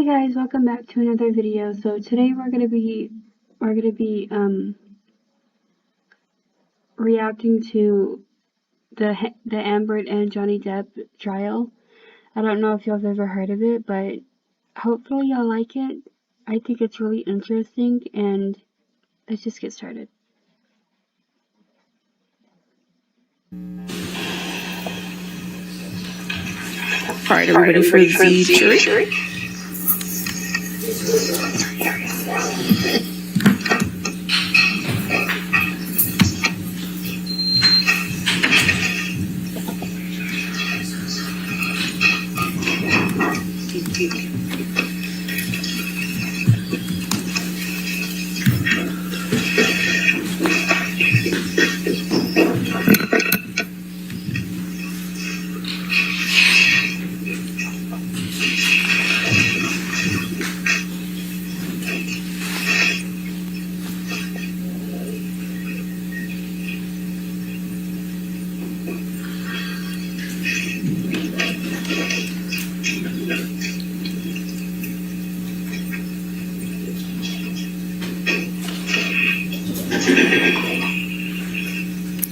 Hey guys, welcome back to another video. So today we're gonna be reacting to the Amber and Johnny Depp trial. I don't know if y'all have ever heard of it, but hopefully y'all like it. I think it's really interesting, and let's just get started. All right, are we ready for the jury?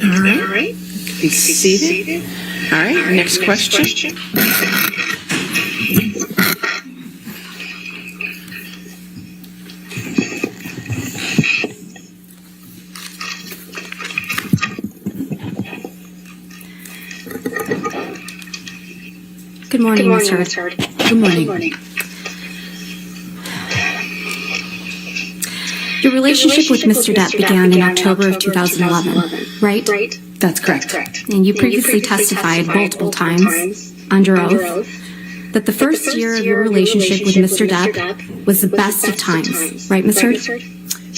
All right. Be seated. All right, next question. Good morning, Ms. Hurd. Good morning. Your relationship with Mr. Depp began in October of 2011, right? That's correct. And you previously testified multiple times, under oath, that the first year of your relationship with Mr. Depp was the best of times, right, Ms. Hurd?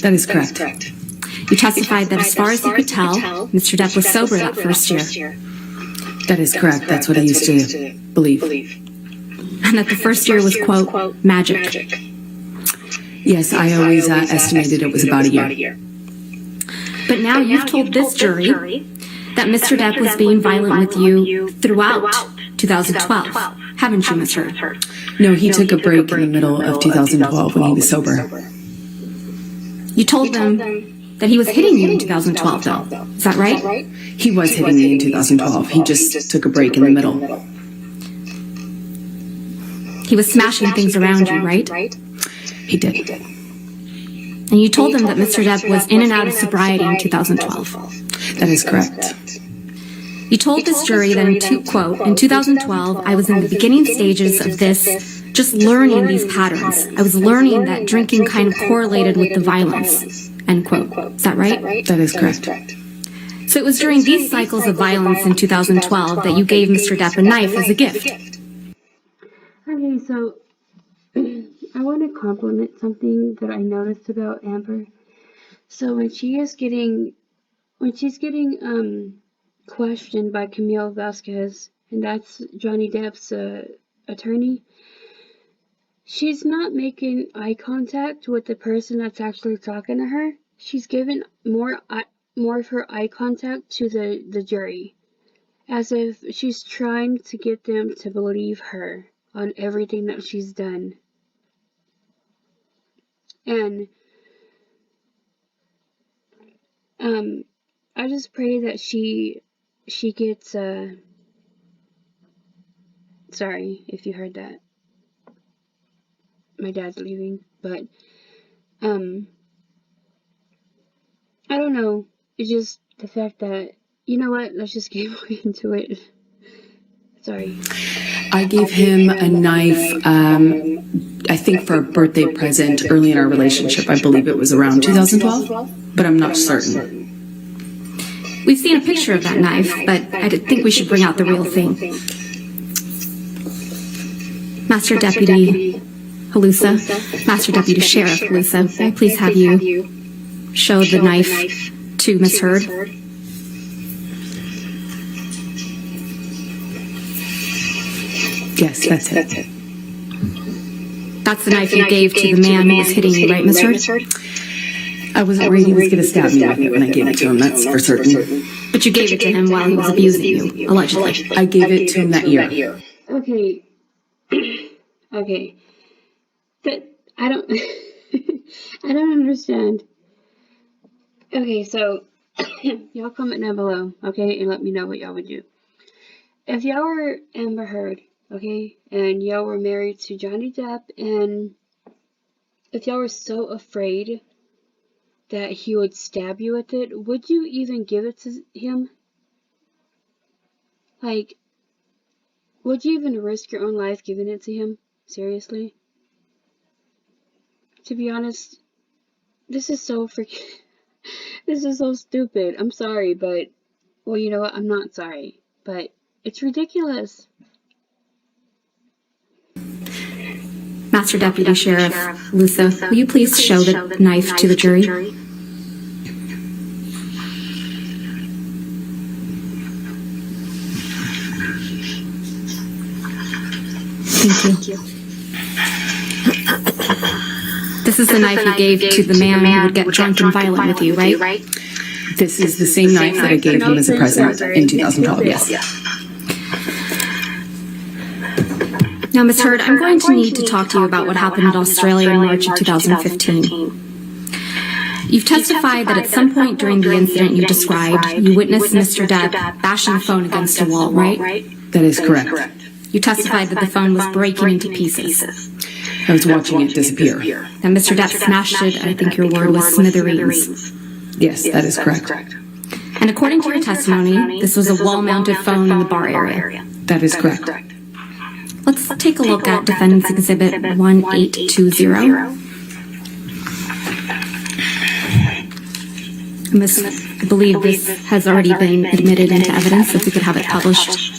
That is correct. You testified that as far as you could tell, Mr. Depp was sober that first year. That is correct. That's what I used to believe. And that the first year was, quote, magic. Yes, I always estimated it was about a year. But now you've told this jury that Mr. Depp was being violent with you throughout 2012, haven't you, Ms. Hurd? No, he took a break in the middle of 2012 when he was sober. You told them that he was hitting you in 2012, though. Is that right? He was hitting me in 2012. He just took a break in the middle. He was smashing things around you, right? He did. And you told them that Mr. Depp was in and out of sobriety in 2012. That is correct. You told this jury that, in 2012, I was in the beginning stages of this, just learning these patterns. I was learning that drinking kind of correlated with the violence, end quote. Is that right? That is correct. So it was during these cycles of violence in 2012 that you gave Mr. Depp a knife as a gift. Okay, so I want to compliment something that I noticed about Amber. So when she's getting questioned by Camille Vasquez, and that's Johnny Depp's attorney, she's not making eye contact with the person that's actually talking to her. She's giving more of her eye contact to the jury, as if she's trying to get them to believe her on everything that she's done. And I just pray that she gets sorry if you heard that. My dad's leaving, but I don't know. It's just the fact that, you know what, let's just get into it. Sorry. I gave him a knife, I think for a birthday present early in our relationship. I believe it was around 2012, but I'm not certain. We've seen a picture of that knife, but I think we should bring out the real thing. Master Deputy Halusa, Master Deputy Sheriff Halusa, may I please have you show the knife to Ms. Hurd? Yes, that's it. That's the knife you gave to the man who was hitting you, right, Ms. Hurd? I wasn't worried he was going to stab me with it when I gave it to him, that's for certain. But you gave it to him while he was abusing you, allegedly. I gave it to him that year. Okay. Okay. That I don't I don't understand. Okay, so y'all comment down below, okay, and let me know what y'all would do. If y'all were Amber Heard, okay, and y'all were married to Johnny Depp, and if y'all were so afraid that he would stab you with it, would you even give it to him? Like, would you even risk your own life giving it to him? Seriously? To be honest, this is so freaking... This is so stupid. I'm sorry, but... Well, you know what? I'm not sorry. But it's ridiculous. Master Deputy Sheriff Lusa, will you please show the knife to the jury? Thank you. This is the knife you gave to the man who would get drunk and violent with you, right? This is the same knife that I gave him as a present in 2012, yes. Now, Ms. Heard, I'm going to need to talk to you about what happened in Australia in March of 2015. You've testified that at some point during the incident you described, you witnessed Mr. Depp bashing the phone against a wall, right? That is correct. You testified that the phone was breaking into pieces. I was watching it disappear. And Mr. Depp smashed it, I think your word was smithereens. Yes, that is correct. And according to your testimony, this was a wall-mounted phone in the bar area. That is correct. Let's take a look at Defendant's Exhibit 1820. I believe this has already been admitted into evidence, if we could have it published.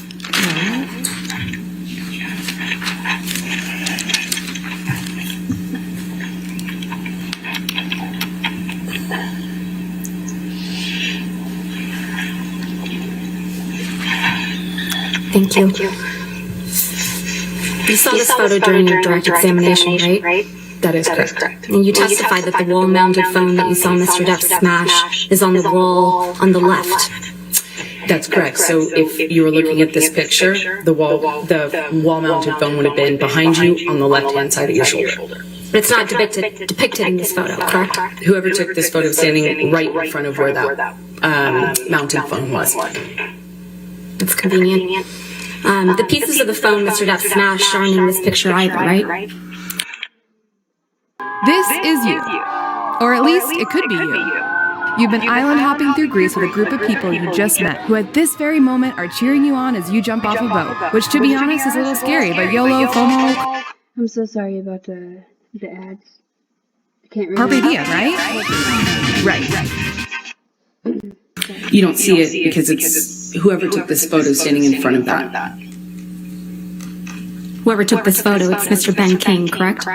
Thank you. You saw this photo during your direct examination, right? That is correct. And you testified that the wall-mounted phone that you saw Mr. Depp smash is on the wall on the left. That's correct. So if you were looking at this picture, the wall-mounted phone would have been behind you on the left-hand side of your shoulder. But it's not depicted in this photo, correct? Whoever took this photo is standing right in front of where that mounted phone was. It's convenient. The pieces of the phone Mr. Depp smashed aren't in this picture either, right? This is you. Or at least it could be you. You've been island hopping through Greece with a group of people you just met, who at this very moment are cheering you on as you jump off a boat, which to be honest is a little scary, but YOLO, FOMO... I'm so sorry about the ads. I can't read Carpe it. diem, right? Right. You don't see it because it's whoever took this photo standing in front of that. Whoever took this photo, it's Mr. Ben King, correct?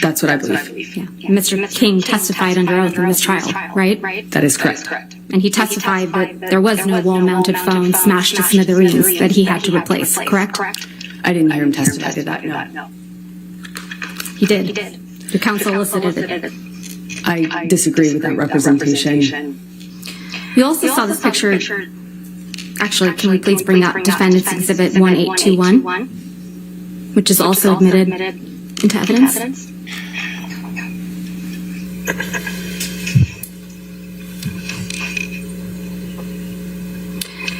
That's what I believe. Yeah. And Mr. King testified under oath in this trial, right? That is correct. And he testified that there was no wall-mounted phone smashed to smithereens that he had to replace, correct? I didn't hear him testify to that, no. He did. Your counsel elicited it. I disagree with that representation. We also saw this picture. Actually, can we please bring up Defendant's Exhibit 1821? Which is also admitted into evidence.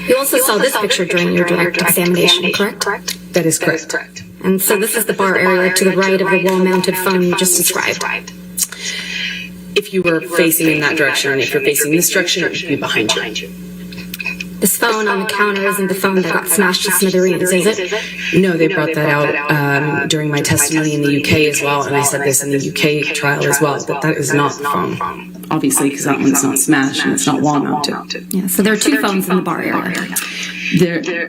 You also saw this picture during your direct examination, correct? That is correct. And so this is the bar area to the right of the wall-mounted phone you just described. If you were facing in that direction, and if you're facing this direction, it would be behind you. This phone on the counter isn't the phone that got smashed to smithereens, is it? No, they brought that out during my testimony in the UK as well, and I said this in the UK trial as well, that is not the phone. Obviously, because that one's not smashed and it's not wall-mounted. Yeah, so there are two phones in the bar area.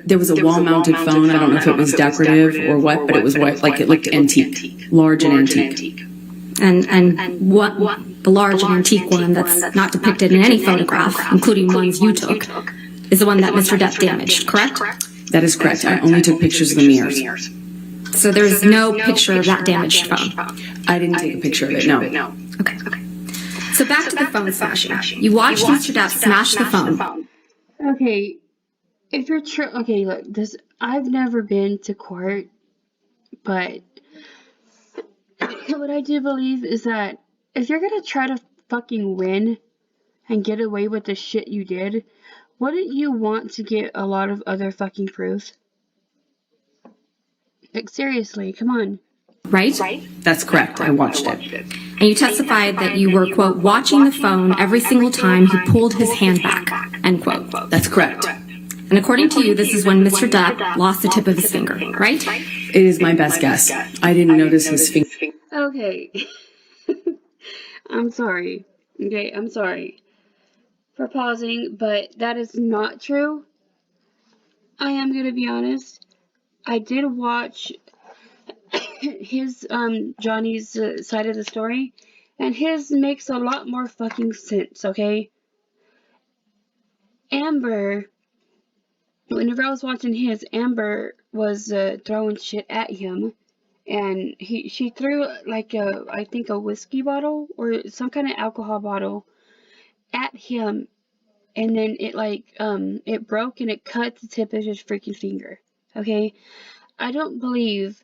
There was a wall-mounted phone. I don't know if it was decorative or what, but it was white, like it looked antique, large and antique. And what the large and antique one that's not depicted in any photograph, including ones you took, is the one that Mr. Depp damaged, correct? That is correct. I only took pictures of the mirrors. So there's no picture of that damaged phone? I didn't take a picture of it, no. Okay. So back to the phone smashing. You watched Mr. Depp smash the phone. Okay, if you're okay, look, I've never been to court, but what I do believe is that if you're gonna try to fucking win and get away with the shit you did, wouldn't you want to get a lot of other fucking proof? Like, seriously, come on. Right? That's correct. I watched it. And you testified that you were, quote, watching the phone every single time he pulled his hand back, end quote. That's correct. And according to you, this is when Mr. Depp lost the tip of his finger, right? It is my best guess. I didn't notice his finger. Okay. I'm sorry. Okay, I'm sorry for pausing, but that is not true. I am gonna be honest. I did watch his Johnny's side of the story, and his makes a lot more fucking sense, okay? Amber, whenever I was watching his, Amber was throwing shit at him, and she threw like I think a whiskey bottle or some kind of alcohol bottle at him, and then it broke and it cut the tip of his freaking finger. Okay, I don't believe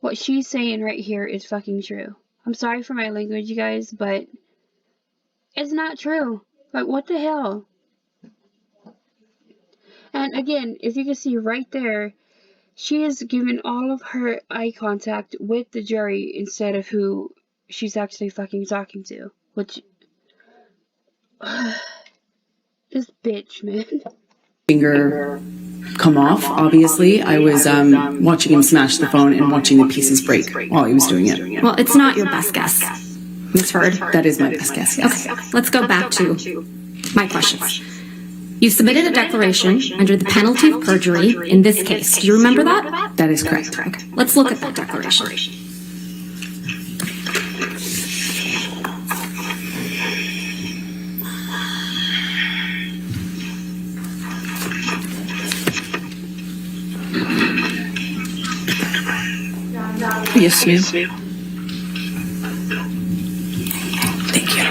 what she's saying right here is fucking true. I'm sorry for my language, you guys, but it's not true. Like, what the hell? And again, if you can see right there, she is giving all of her eye contact with the jury instead of who she's actually fucking talking to. Which, this bitch, man. Finger come off, obviously. I was watching him smash the phone and watching the pieces break while he was doing it. Well, it's not your best guess, Ms. Heard. That is my best guess, yes. Okay, let's go back to my questions. You submitted a declaration under the penalty of perjury in this case. Do you remember that? That is correct. Okay, let's look at that declaration. Yes, ma'am. Thank you.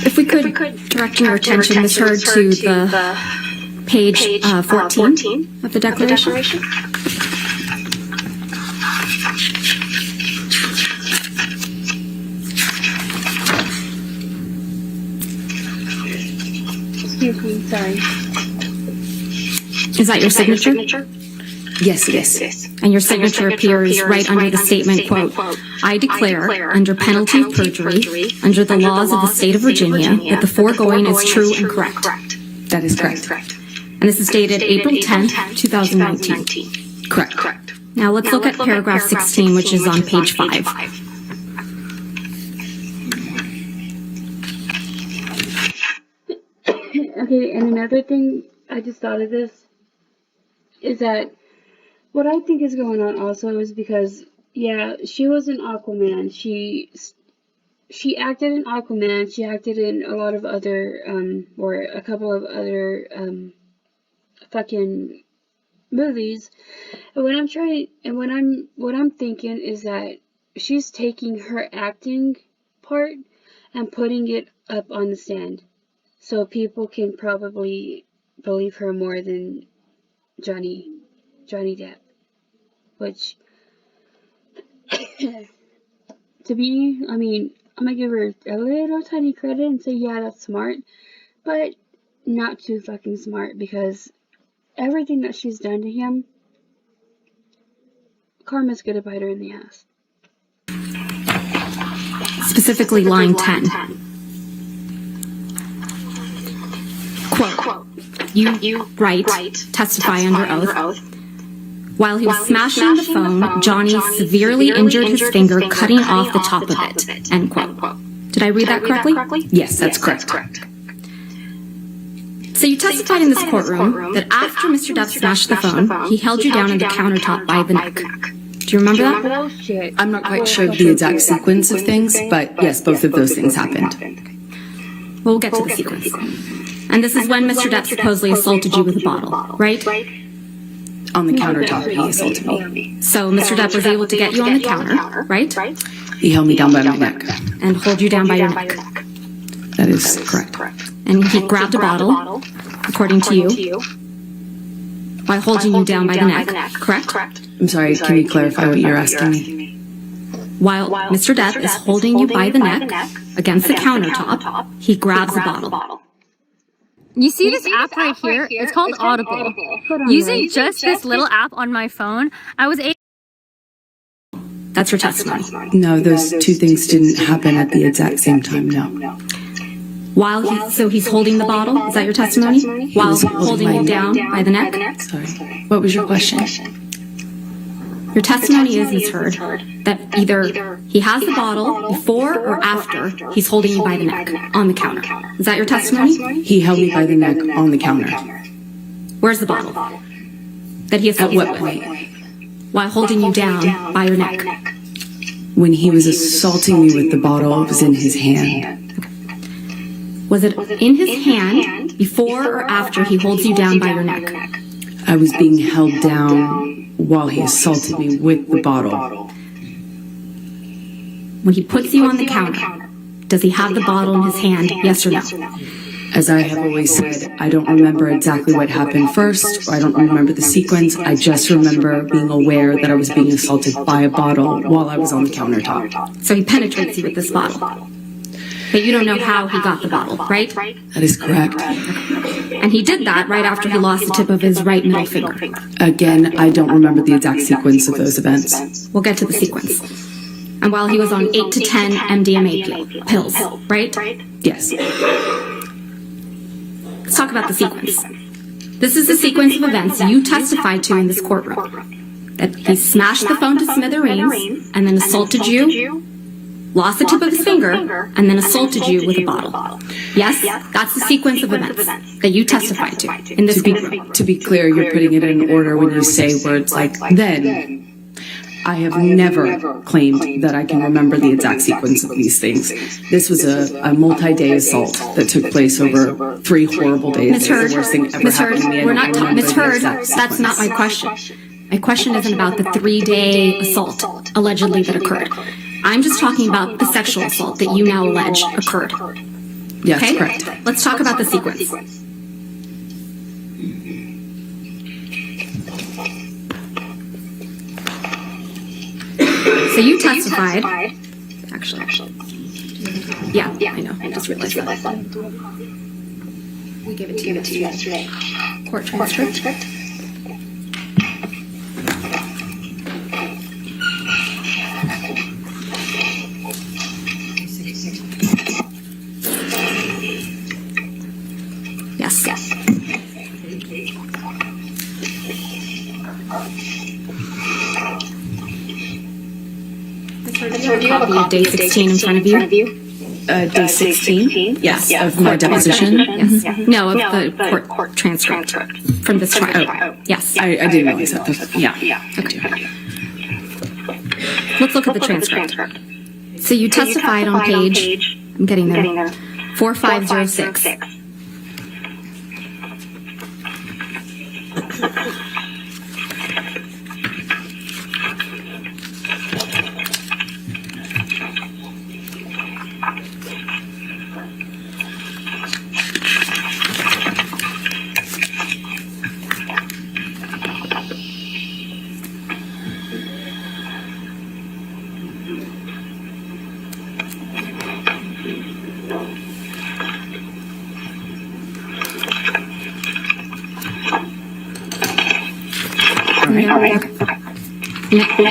If we could direct your attention, Ms. Heard, to the page 14 of the declaration. Excuse me, sorry. Is that your signature? Yes, it is. And your signature appears right under the statement, quote, I declare, under penalty of perjury, under the laws of the state of Virginia, that the foregoing is true and correct. That is correct. And this is dated April 10th, 2019. Correct. Now let's look at paragraph 16, which is on page 5. Okay, and another thing I just thought of this is that what I think is going on also is because, yeah, she was in Aquaman. She acted in Aquaman. She acted in a lot of other, or a couple of other, fucking movies. And what I'm thinking is that she's taking her acting part and putting it up on the stand, so people can probably believe her more than Johnny Depp, which, to me, I mean, I'm gonna give her a little tiny credit and say, yeah, that's smart, but not too fucking smart, because everything that she's done to him, karma's gonna bite her in the ass. Specifically line 10. Quote, you write, testify under oath. While he was smashing the phone, Johnny severely injured his finger, cutting off the top of it, end quote. Did I read that correctly? Yes, that's correct. So you testified in this courtroom that after Mr. Depp smashed the phone, he held you down on the countertop by the neck. Do you remember that? Bullshit. I'm not quite sure of the exact sequence of things, but yes, both of those things happened. We'll get to the sequence. And this is when Mr. Depp supposedly assaulted you with a bottle, right? On the countertop, he assaulted me. So Mr. Depp was able to get you on the counter, right? He held me down by my neck. And hold you down by your neck. That is correct. And he grabbed a bottle, according to you, while holding you down by the neck, correct? I'm sorry, can you clarify what you're asking me? While Mr. Depp is holding you by the neck against the countertop, he grabs a bottle. You see this app right here? It's called Audible. Using just this little app on my phone, I was able. That's your testimony. No, those two things didn't happen at the exact same time, no. So he's holding the bottle? Is that your testimony? While holding you down by the neck? Sorry. What was your question? Your testimony is, Ms. Heard, that either he has the bottle before or after he's holding you by the neck on the counter. Is that your testimony? He held me by the neck on the counter. Where's the bottle? That he has At what point? While holding you down by your neck. When he was assaulting me with the bottle, it was in his hand. Was it in his hand before or after he holds you down by your neck? I was being held down while he assaulted me with the bottle. When he puts you on the counter, does he have the bottle in his hand, yes or no? As I have always said, I don't remember exactly what happened first, or I don't remember the sequence. I just remember being aware that I was being assaulted by a bottle while I was on the countertop. So he penetrates you with this bottle. But you don't know how he got the bottle, right? That is correct. And he did that right after he lost the tip of his right middle finger. Again, I don't remember the exact sequence of those events. We'll get to the sequence. And while he was on 8 to 10 MDMA pills, right? Yes. Let's talk about the sequence. This is the sequence of events you testified to in this courtroom. That he smashed the phone to smithereens and then assaulted you, lost the tip of his finger, and then assaulted you with a bottle. Yes? That's the sequence of events that you testified to in this courtroom. To be clear, you're putting it in order when you say words like then. I have never claimed that I can remember the exact sequence of these things. This was a multi-day assault that took place over 3 horrible days. Ms. Heard, the worst thing ever Ms. happened to me. Heard, we're not talking. Ms. Heard, that's not my question. My question isn't about the 3-day assault, allegedly, that occurred. I'm just talking about the sexual assault that you now allege occurred. Yes, Okay? correct. Let's talk about the sequence. So you testified. Actually. Yeah, I know. I just realized that. We gave it to you yesterday. Court transcript. Yes. Do you have a copy of day 16 in front of you? Day 16? Yes, of my deposition? Yes. No, of the court transcript from this trial. Oh, yes. I didn't realize that. Yeah. Okay. Let's look at the transcript. So you testified on page, I'm getting there, 4506.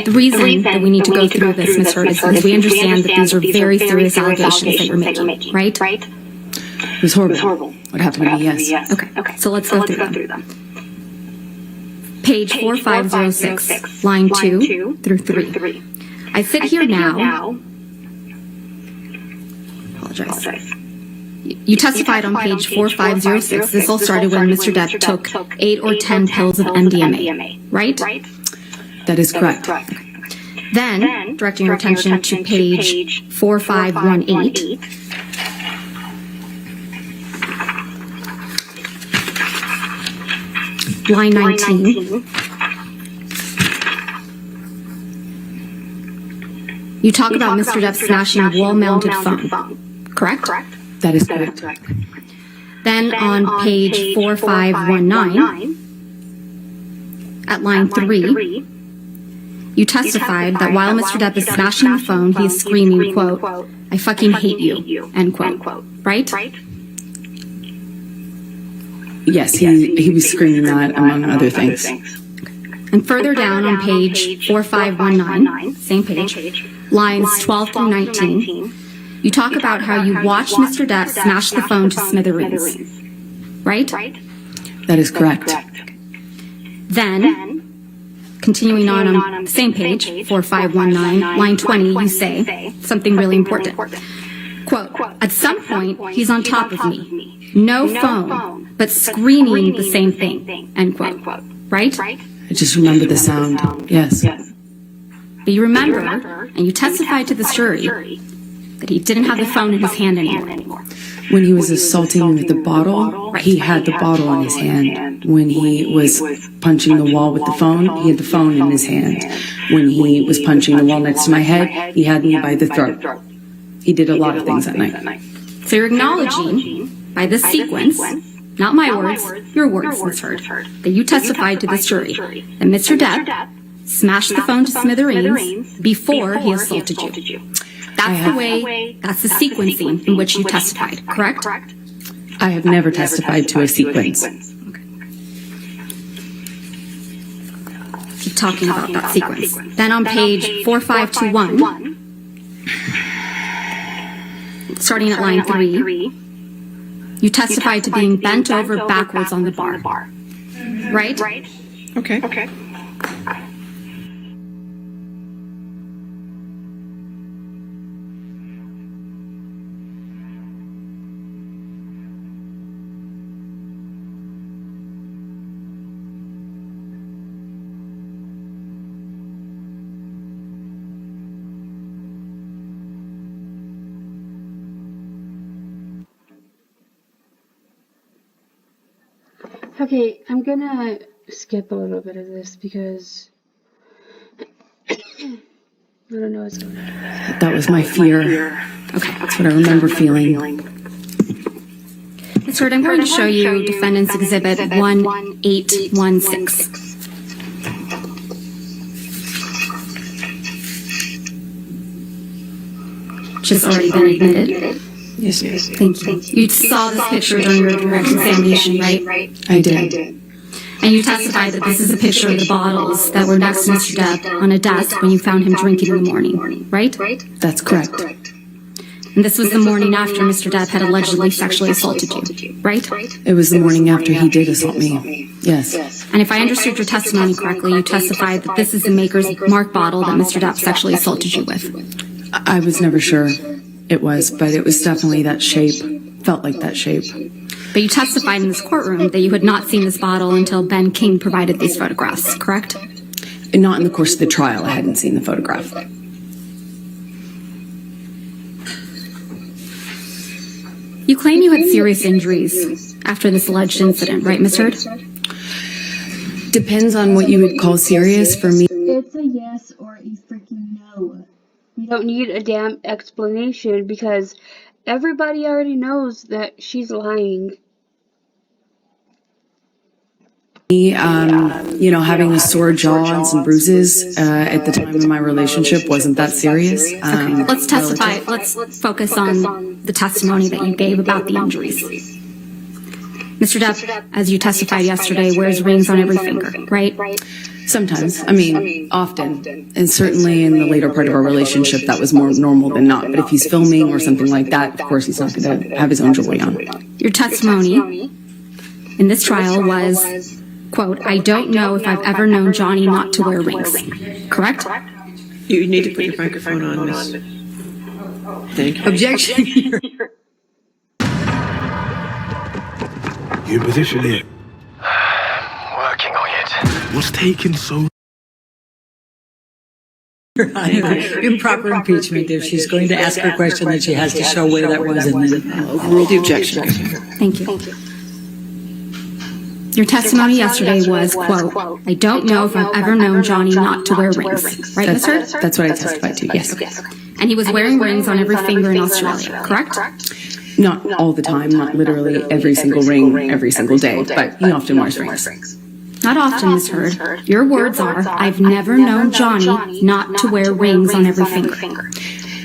The reason that we need to go through this, Ms. Heard, is because we understand that these are very serious allegations that you're making, right? It was horrible. What happened to me, yes. Okay, so let's go through them. Page 4506, line 2 through 3. I sit here now. Apologize. You testified on page 4506. This all started when Mr. Depp took 8 or 10 pills of MDMA, right? That is correct. Then, directing your attention to page 4518. Line 19. You talk about Mr. Depp smashing a wall-mounted phone, correct? That is correct. Then on page 4519, at line 3, you testified that while Mr. Depp is smashing the phone, he is screaming, quote, "I fucking hate you," end quote, right? Yes, he was screaming that, among other things. And further down on page 4519, same page, lines 12 through 19, you talk about how you watched Mr. Depp smash the phone to smithereens, right? That is correct. Then, continuing on the same page, 4519, line 20, you say something really important. Quote, "At some point, he's on top of me. No phone, but screaming the same thing," end quote, right? I just remember the sound. Yes. But you remember, and you testified to the jury, that he didn't have the phone in his hand anymore. When he was assaulting me with the bottle, he had the bottle in his hand. When he was punching the wall with the phone, he had the phone in his hand. When he was punching the wall next to my head, he had me by the throat. He did a lot of things that night. So you're acknowledging, by this sequence, not my words, your words, Ms. Heard, that you testified to this jury that Mr. Depp smashed the phone to smithereens before he assaulted you. That's the sequencing in which you testified, correct? I have never testified to a sequence. Keep talking about that sequence. Then on page 4521, starting at line 3, you testified to being bent over backwards on the bar, right? Okay. Okay, I'm gonna skip a little bit of this because I don't know what's going on. That was my fear. Okay. That's what I remember feeling. Ms. Heard, I'm going to show you Defendant's Exhibit 1816. Which has already been admitted. Yes. Thank you. You saw this picture during your direct examination, right? I did. And you testified that this is a picture of the bottles that were next to Mr. Depp on a desk when you found him drinking in the morning, right? That's correct. And this was the morning after Mr. Depp had allegedly sexually assaulted you, right? It was the morning after he did assault me. Yes. And if I understood your testimony correctly, you testified that this is the Maker's Mark bottle that Mr. Depp sexually assaulted you with. I was never sure it was, but it was definitely that shape. Felt like that shape. But you testified in this courtroom that you had not seen this bottle until Ben King provided these photographs, correct? And not in the course of the trial. I hadn't seen the photograph. You claim you had serious injuries after this alleged incident, right, Ms. Heard? Depends on what you would call serious. For me, It's a yes or a freaking no. We don't need a damn explanation because everybody already knows that she's lying. having a sore jaw and some bruises at the time of my relationship wasn't that serious. Okay, let's testify. Let's focus on the testimony that you gave about the injuries. Mr. Depp, as you testified yesterday, wears rings on every finger, right? Sometimes. I mean, often. And certainly in the later part of our relationship, that was more normal than not. But if he's filming or something like that, of course, he's not going to have his own jewelry on. Your testimony in this trial was, quote, "I don't know if I've ever known Johnny not to wear rings." Correct? You need to put your microphone on, Miss. Thank you. Objection. Your position here. Working on it. What's taking so? Improper impeachment. If she's going to ask her question, then she has to show where that was, and then overrule the objection. Thank you. Your testimony yesterday was, quote, I don't know if I've ever known Johnny not to wear rings. Right, Ms. Hurd? That's what I testified to, yes. And he was wearing rings on every finger in Australia, correct? Not all the time, not literally every single ring, every single day, but he often wears rings. Not often, Ms. Hurd. Your words are, I've never known Johnny not to wear rings on every finger.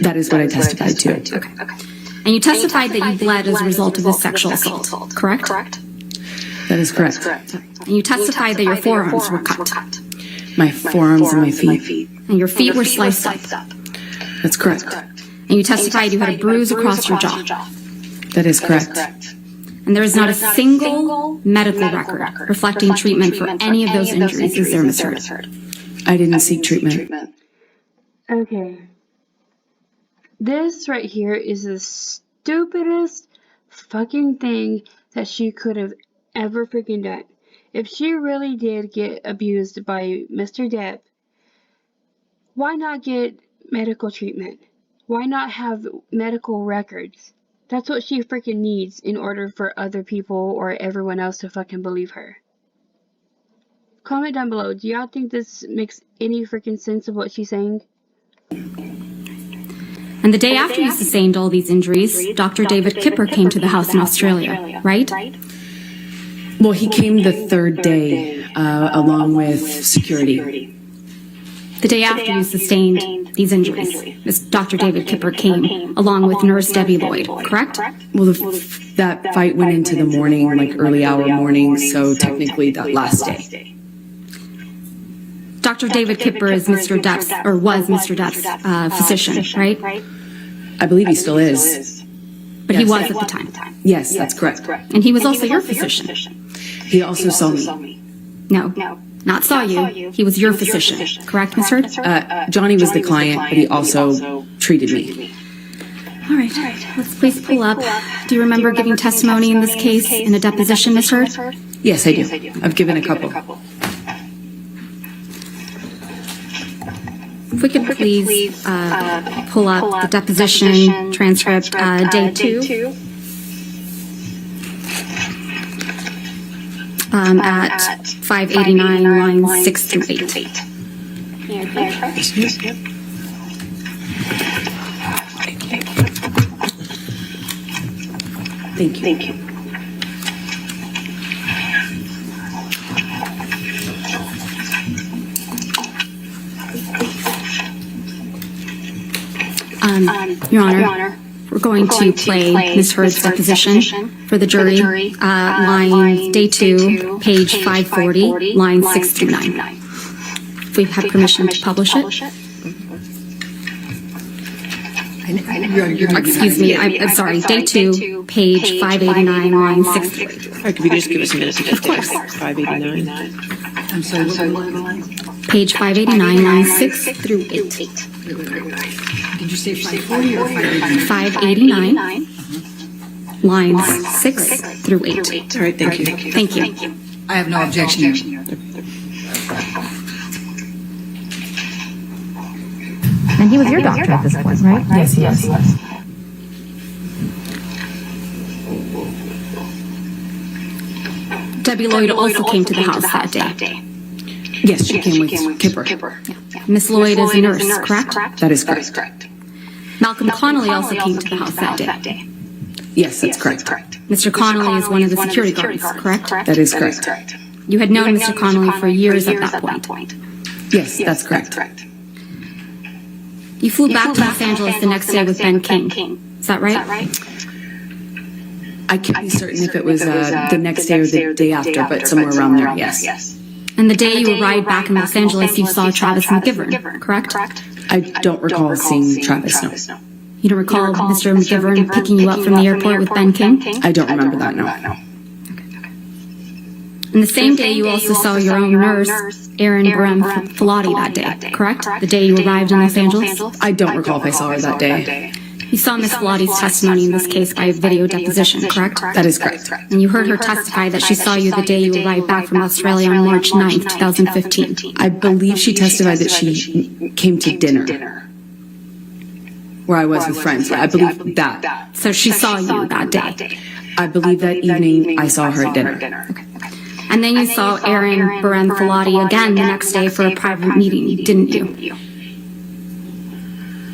That is what I testified to. Okay. And you testified that you bled as a result of this sexual assault, correct? That is correct. And you testified that your forearms were cut. My forearms and my feet. And your feet were sliced up. That's correct. And you testified you had a bruise across your jaw. That is correct. And there is not a single medical record reflecting treatment for any of those injuries, is there, Ms. Hurd? I didn't seek treatment. Okay. This right here is the stupidest fucking thing that she could have ever freaking done. If she really did get abused by Mr. Depp, why not get medical treatment? Why not have medical records? That's what she freaking needs in order for other people or everyone else to fucking believe her. Comment down below. Do y'all think this makes any freaking sense of what she's saying? And the day after you sustained all these injuries, Dr. David Kipper came to the house in Australia, right? Well, he came the third day, along with security. The day after you sustained these injuries, Dr. David Kipper came, along with Nurse Debbie Lloyd, correct? Well, that fight went into the morning, like early hour morning, so technically that last day. Dr. David Kipper is Mr. Depp's, or was Mr. Depp's physician, right? I believe he still is. But he was at the time. Yes, that's correct. And he was also your physician. He also saw me. No, not saw you. He was your physician, correct, Ms. Hurd? Johnny was the client, but he also treated me. All right, let's please pull up. Do you remember giving testimony in this case in a deposition, Ms. Hurd? Yes, I do. I've given a couple. If we could please pull up the deposition transcript, day 2. At 589, lines 6 through 8. Thank you. Your Honor, we're going to play Ms. Hurd's deposition for the jury, line day 2, page 540, lines 6 through 9. If we have permission to publish it. Excuse me, I'm sorry, day 2, page 589, line 6 through 8. All right, could you just give us a minute to get there? 589. I'm sorry, what? Page 589, lines 6 through 8. Did you say 540 or 589? 589, lines 6 through 8. All right, thank you. Thank you. I have no objection. And he was your doctor at this point, right? Yes, he is. Debbie Lloyd also came to the house that day. Yes, she came with Kipper. Miss Lloyd is a nurse, correct? That is correct. Malcolm Connolly also came to the house that day. Yes, that's correct. Mr. Connolly is one of the security guards, correct? That is correct. You had known Mr. Connolly for years at that point. Yes, that's correct. You flew back to Los Angeles the next day with Ben King. Is that right? I can't be certain if it was the next day or the day after, but somewhere around there, yes. And the day you arrived back in Los Angeles, you saw Travis McGivern, correct? I don't recall seeing Travis, no. You don't recall Mr. McGivern picking you up from the airport with Ben King? I don't remember that, no. And the same day, you also saw your own nurse, Erin Brem Filati, that day, correct? The day you arrived in Los Angeles? I don't recall if I saw her that day. You saw Miss Filati's testimony in this case by video deposition, correct? That is correct. And you heard her testify that she saw you the day you arrived back from Australia on March 9th, 2015. I believe she testified that she came to dinner where I was with friends. I believe that. So she saw you that day. I believe that evening I saw her at dinner. Okay. And then you saw Aaron Barantholotti again the next day for a private meeting, didn't you?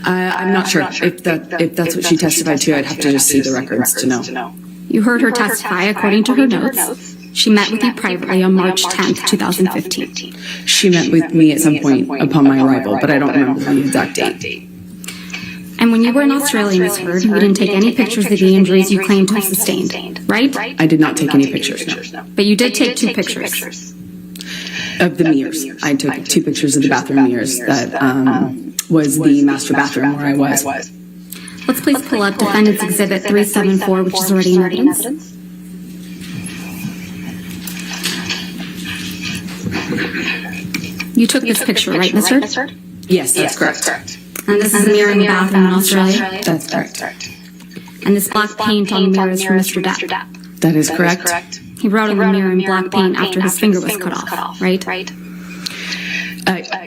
I'm not sure if that's what she testified to. I'd have to just see the records to know. You heard her testify according to her notes. She met with you privately on March 10th, 2015. She met with me at some point upon my arrival, but I don't remember the exact date. And when you were in Australia, Ms. Heard, you didn't take any pictures of the injuries you claimed to have sustained, right? I did not take any pictures, no. But you did take 2 pictures. Of the mirrors. I took 2 pictures of the bathroom mirrors. That was the master bathroom where I was. Let's please pull up Defendant's Exhibit 374, which is already in evidence. You took this picture, right, Ms. Heard? Yes, that's correct. And this is a mirror in the bathroom in Australia? That's correct. And this black paint on the mirror is from Mr. Depp? That is correct. He wrote on the mirror in black paint after his finger was cut off, right?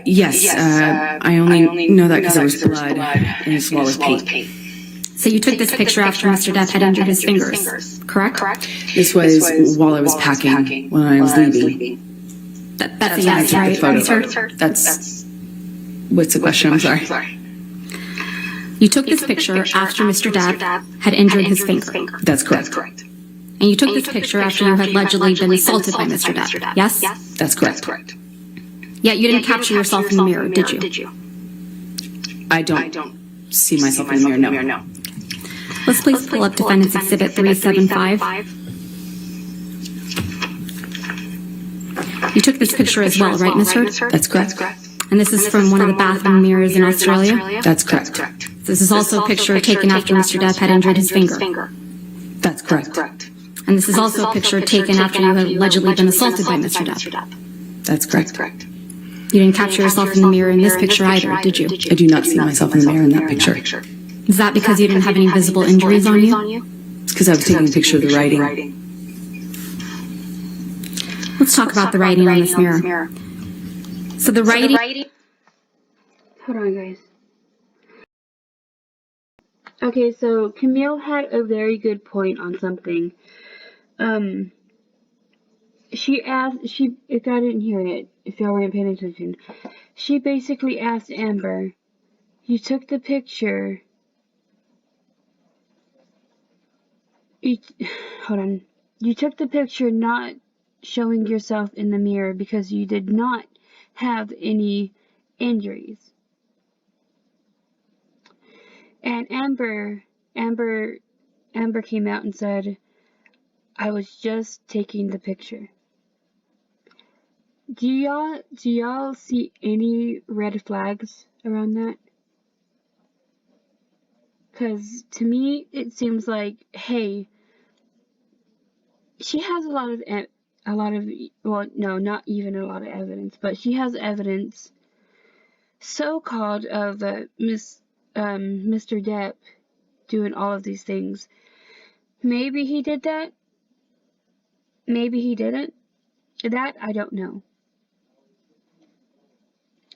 Yes, I only know that because there was blood and as well as paint. So you took this picture after Mr. Depp had injured his fingers, correct? This was while I was packing when I was leaving. That's a yes, right? That's what's the question? I'm sorry. You took this picture after Mr. Depp had injured his finger. That's correct. And you took this picture after you had allegedly been assaulted by Mr. Depp, yes? That's correct. Yet you didn't capture yourself in the mirror, did you? I don't see myself in the mirror, no. Let's please pull up Defendant's Exhibit 375. You took this picture as well, right, Ms. Heard? That's correct. And this is from one of the bathroom mirrors in Australia? That's correct. This is also a picture taken after Mr. Depp had injured his finger? That's correct. And this is also a picture taken after you had allegedly been assaulted by Mr. Depp? That's correct. You didn't capture yourself in the mirror in this picture either, did you? I do not see myself in the mirror in that picture. Is that because you didn't have any visible injuries on you? It's because I was taking a picture of the writing. Let's talk about the writing on this mirror. So the writing... Hold on, guys. Okay, so Camille had a very good point on something. She asked, if I didn't hear it, if y'all weren't paying attention, she basically asked Amber, you took the picture, hold on, you took the picture not showing yourself in the mirror because you did not have any injuries. And Amber came out and said, I was just taking the picture. Do y'all see any red flags around that? Because to me, it seems like, hey, she has a lot of, well, no, not even a lot of evidence, but she has evidence, so-called, of Mr. Depp doing all of these things. Maybe he did that. Maybe he didn't. That I don't know.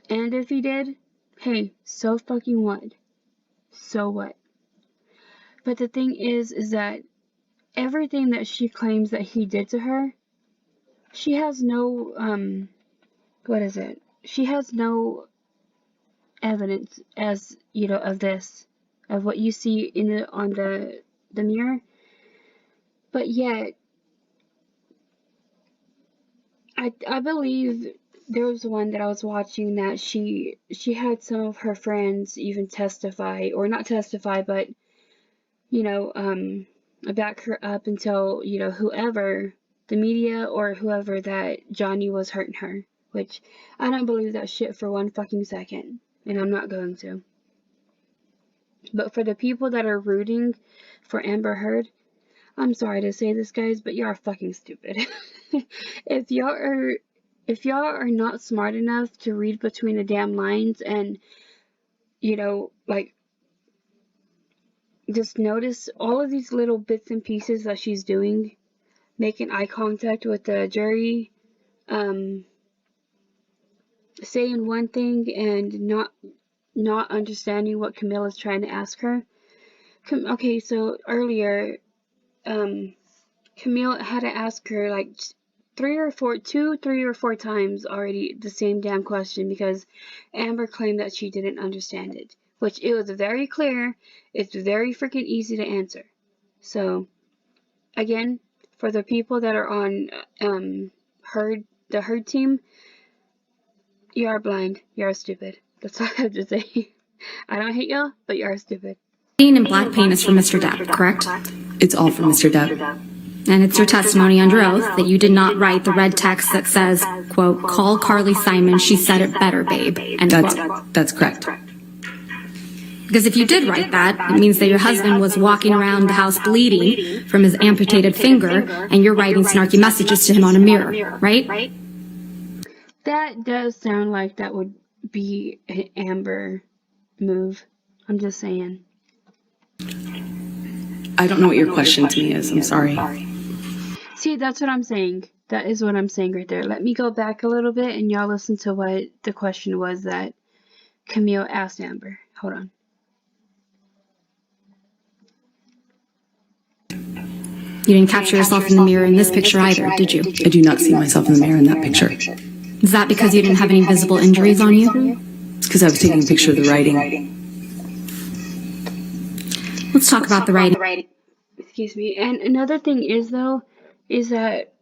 And if he did, hey, so fucking what? So what? But the thing is that everything that she claims that he did to her, she has no, she has no evidence, as, you know, of this, of what you see on the mirror. But yet, I believe there was one that I was watching that she had some of her friends even testify, or not testify, but, you know, back her up until, you know, whoever, the media or whoever, that Johnny was hurting her, which I don't believe that shit for one fucking second, and I'm not going to. But for the people that are rooting for Amber Heard, I'm sorry to say this, guys, but y'all are fucking stupid. If y'all are not smart enough to read between the damn lines and, you know, like, just notice all of these little bits and pieces that she's doing, making eye contact with the jury, saying one thing and not understanding what Camille is trying to ask her. Okay, so earlier, Camille had to ask her, like, three or four times already the same damn question because Amber claimed that she didn't understand it, which it was very clear. It's very freaking easy to answer. So, again, for the people that are on the herd team, you are blind. You are stupid. That's all I have to say. I don't hate y'all, but you are stupid. Writing in black paint is from Mr. Depp, correct? It's all from Mr. Depp. And it's your testimony under oath that you did not write the red text that says, quote, call Carly Simon, she said it better, babe, end quote. That's correct. Because if you did write that, it means that your husband was walking around the house bleeding from his amputated finger, and you're writing snarky messages to him on a mirror, right? That does sound like that would be an Amber move. I'm just saying. I don't know what your question to me is. I'm sorry. See, that's what I'm saying. That is what I'm saying right there. Let me go back a little bit and y'all listen to what the question was that Camille asked Amber. Hold on. You didn't capture yourself in the mirror in this picture either, did you? I do not see myself in the mirror in that picture. Is that because you didn't have any visible injuries on you? It's because I was taking a picture of the writing. Let's talk about the writing. Excuse me. And another thing is, though, is that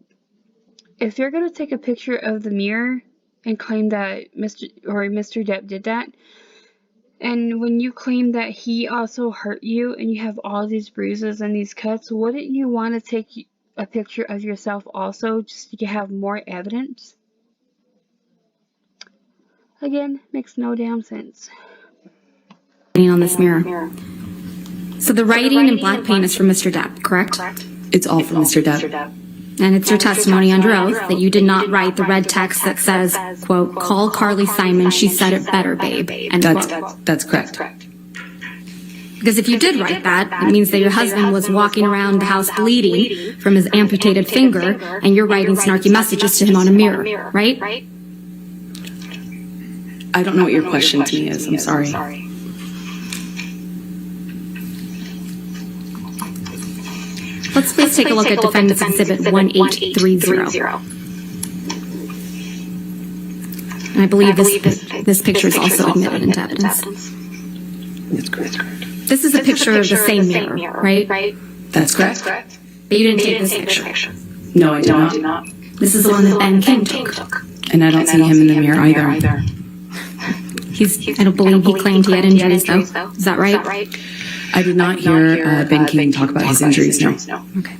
if you're going to take a picture of the mirror and claim that Mr. Depp did that, and when you claim that he also hurt you and you have all these bruises and these cuts, wouldn't you want to take a picture of yourself also just to have more evidence? Again, makes no damn sense. On this mirror. So the writing in black paint is from Mr. Depp, correct? It's all from Mr. Depp. And it's your testimony under oath that you did not write the red text that says, quote, call Carly Simon, she said it better, babe, end quote. That's correct. Because if you did write that, it means that your husband was walking around the house bleeding from his amputated finger, and you're writing snarky messages to him on a mirror, right? I don't know what your question to me is. I'm sorry. Let's please take a look at Defendant's Exhibit 1830. And I believe this picture is also admitted into evidence. That's correct. This is a picture of the same mirror, right? That's correct. But you didn't take this picture. No, I did not. This is the one that Ben King took. And I don't see him in the mirror either. I don't believe he claimed he had injuries, though. Is that right? I did not hear Ben King talk about his injuries, no. Okay.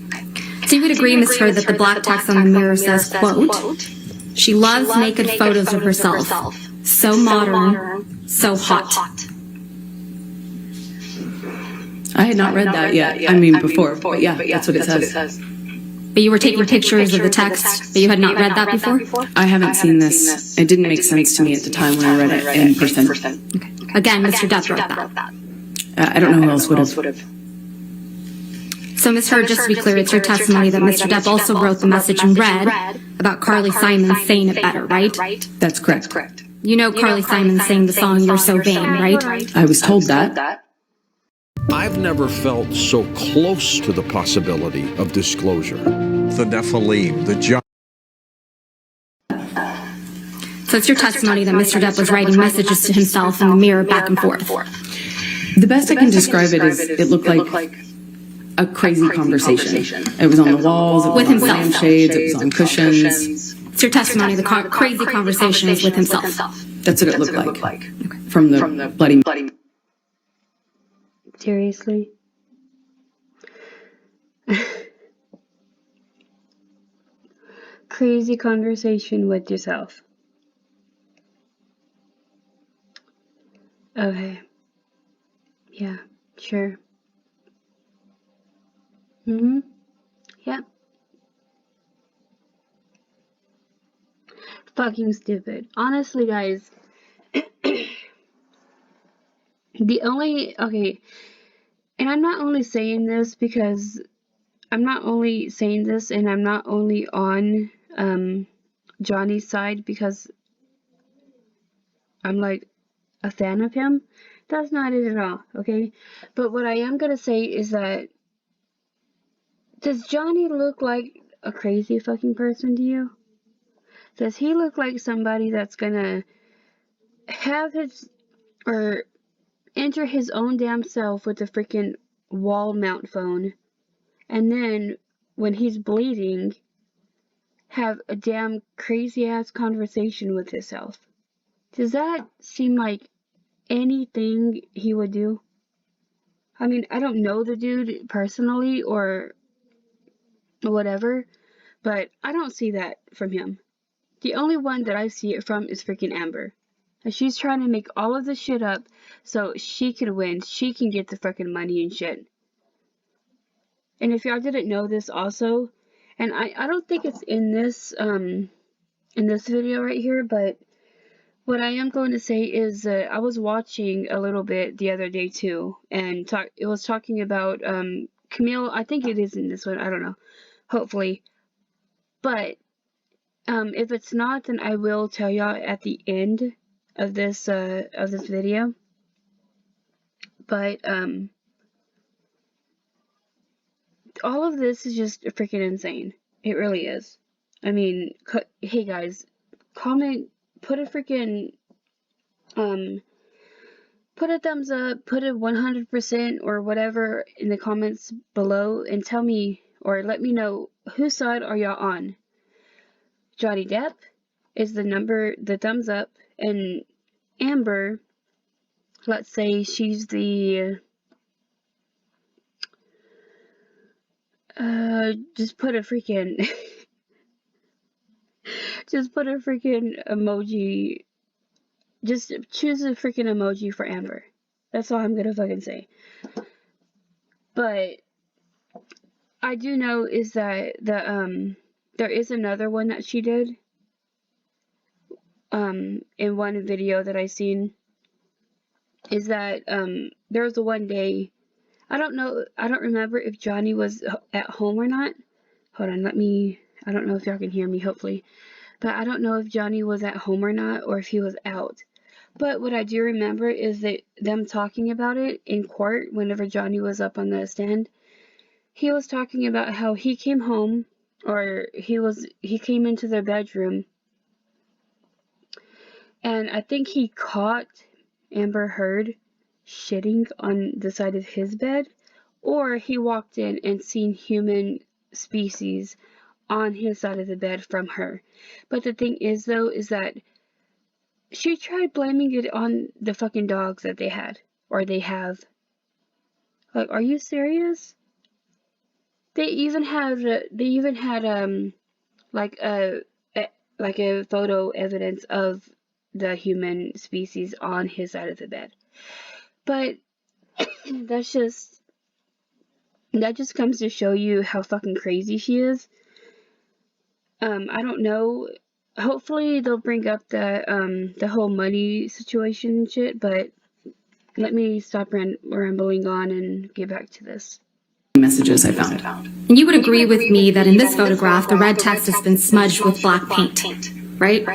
So you would agree, Ms. Heard, that the black text on the mirror says, quote, she loves naked photos of herself. So modern, so hot. I had not read that yet. I mean, before, but yeah, that's what it says. But you were taking pictures of the text, but you had not read that before? I haven't seen this. It didn't make sense to me at the time when I read it in person. Okay. Again, Mr. Depp wrote that. I don't know who else would have. So, Ms. Heard, just to be clear, it's your testimony that Mr. Depp also wrote the message in red about Carly Simon saying it better, right? That's correct. You know Carly Simon sang the song You're So Vain, right? I was told that. I've never felt so close to the possibility of disclosure. The Nephilim, the giant. So it's your testimony that Mr. Depp was writing messages to himself in the mirror back and forth. The best I can describe it is it looked like a crazy conversation. It was on the walls, it was with on himself. lampshades, it was on cushions. It's your testimony, the crazy conversation is with himself. That's what it looked like. From the bloody. Seriously? Crazy conversation with yourself. Okay. Yeah, sure. Yeah. Fucking stupid. Honestly, guys. And I'm not only saying this because I'm not only saying this and I'm not only on Johnny's side because I'm like a fan of him. That's not it at all, okay? But what I am gonna say is that does Johnny look like a crazy fucking person to you? Does he look like somebody that's gonna have his, or enter his own damn self with a freaking wall mount phone, and then when he's bleeding, have a damn crazy ass conversation with himself? Does that seem like anything he would do? I mean, I don't know the dude personally or whatever, but I don't see that from him. The only one that I see it from is freaking Amber. And she's trying to make all of this shit up so she can win. She can get the freaking money and shit. And if y'all didn't know this also, and I don't think it's in this video right here, but what I am going to say is I was watching a little bit the other day too, and it was talking about Camille. I think it is in this one. I don't know. Hopefully. But if it's not, then I will tell y'all at the end of this video. But all of this is just freaking insane. It really is. I mean, hey guys, comment, put a freaking put a thumbs up, put a 100% or whatever in the comments below, and tell me or let me know whose side are y'all on. Johnny Depp is the thumbs up, and Amber, let's say she's the just put a freaking emoji. Just choose a freaking emoji for Amber. That's all I'm gonna fucking say. But I do know is that there is another one that she did in one video that I seen, is that there was one day, I don't remember if Johnny was at home or not. Hold on, I don't know if y'all can hear me, hopefully. But I don't know if Johnny was at home or not, or if he was out. But what I do remember is that them talking about it in court whenever Johnny was up on the stand. He was talking about how he came home, or he came into their bedroom, and I think he caught Amber Heard shitting on the side of his bed, or he walked in and seen human species on his side of the bed from her. But the thing is though, is that she tried blaming it on the fucking dogs that they had, or they have. Like, are you serious? They even had like a photo evidence of the human species on his side of the bed. But that just comes to show you how fucking crazy she is. I don't know. Hopefully they'll bring up the whole money situation and shit, but let me stop rambling on and get back to this. Messages I found. And you would agree with me that in this photograph, the red text has been smudged with black paint, right?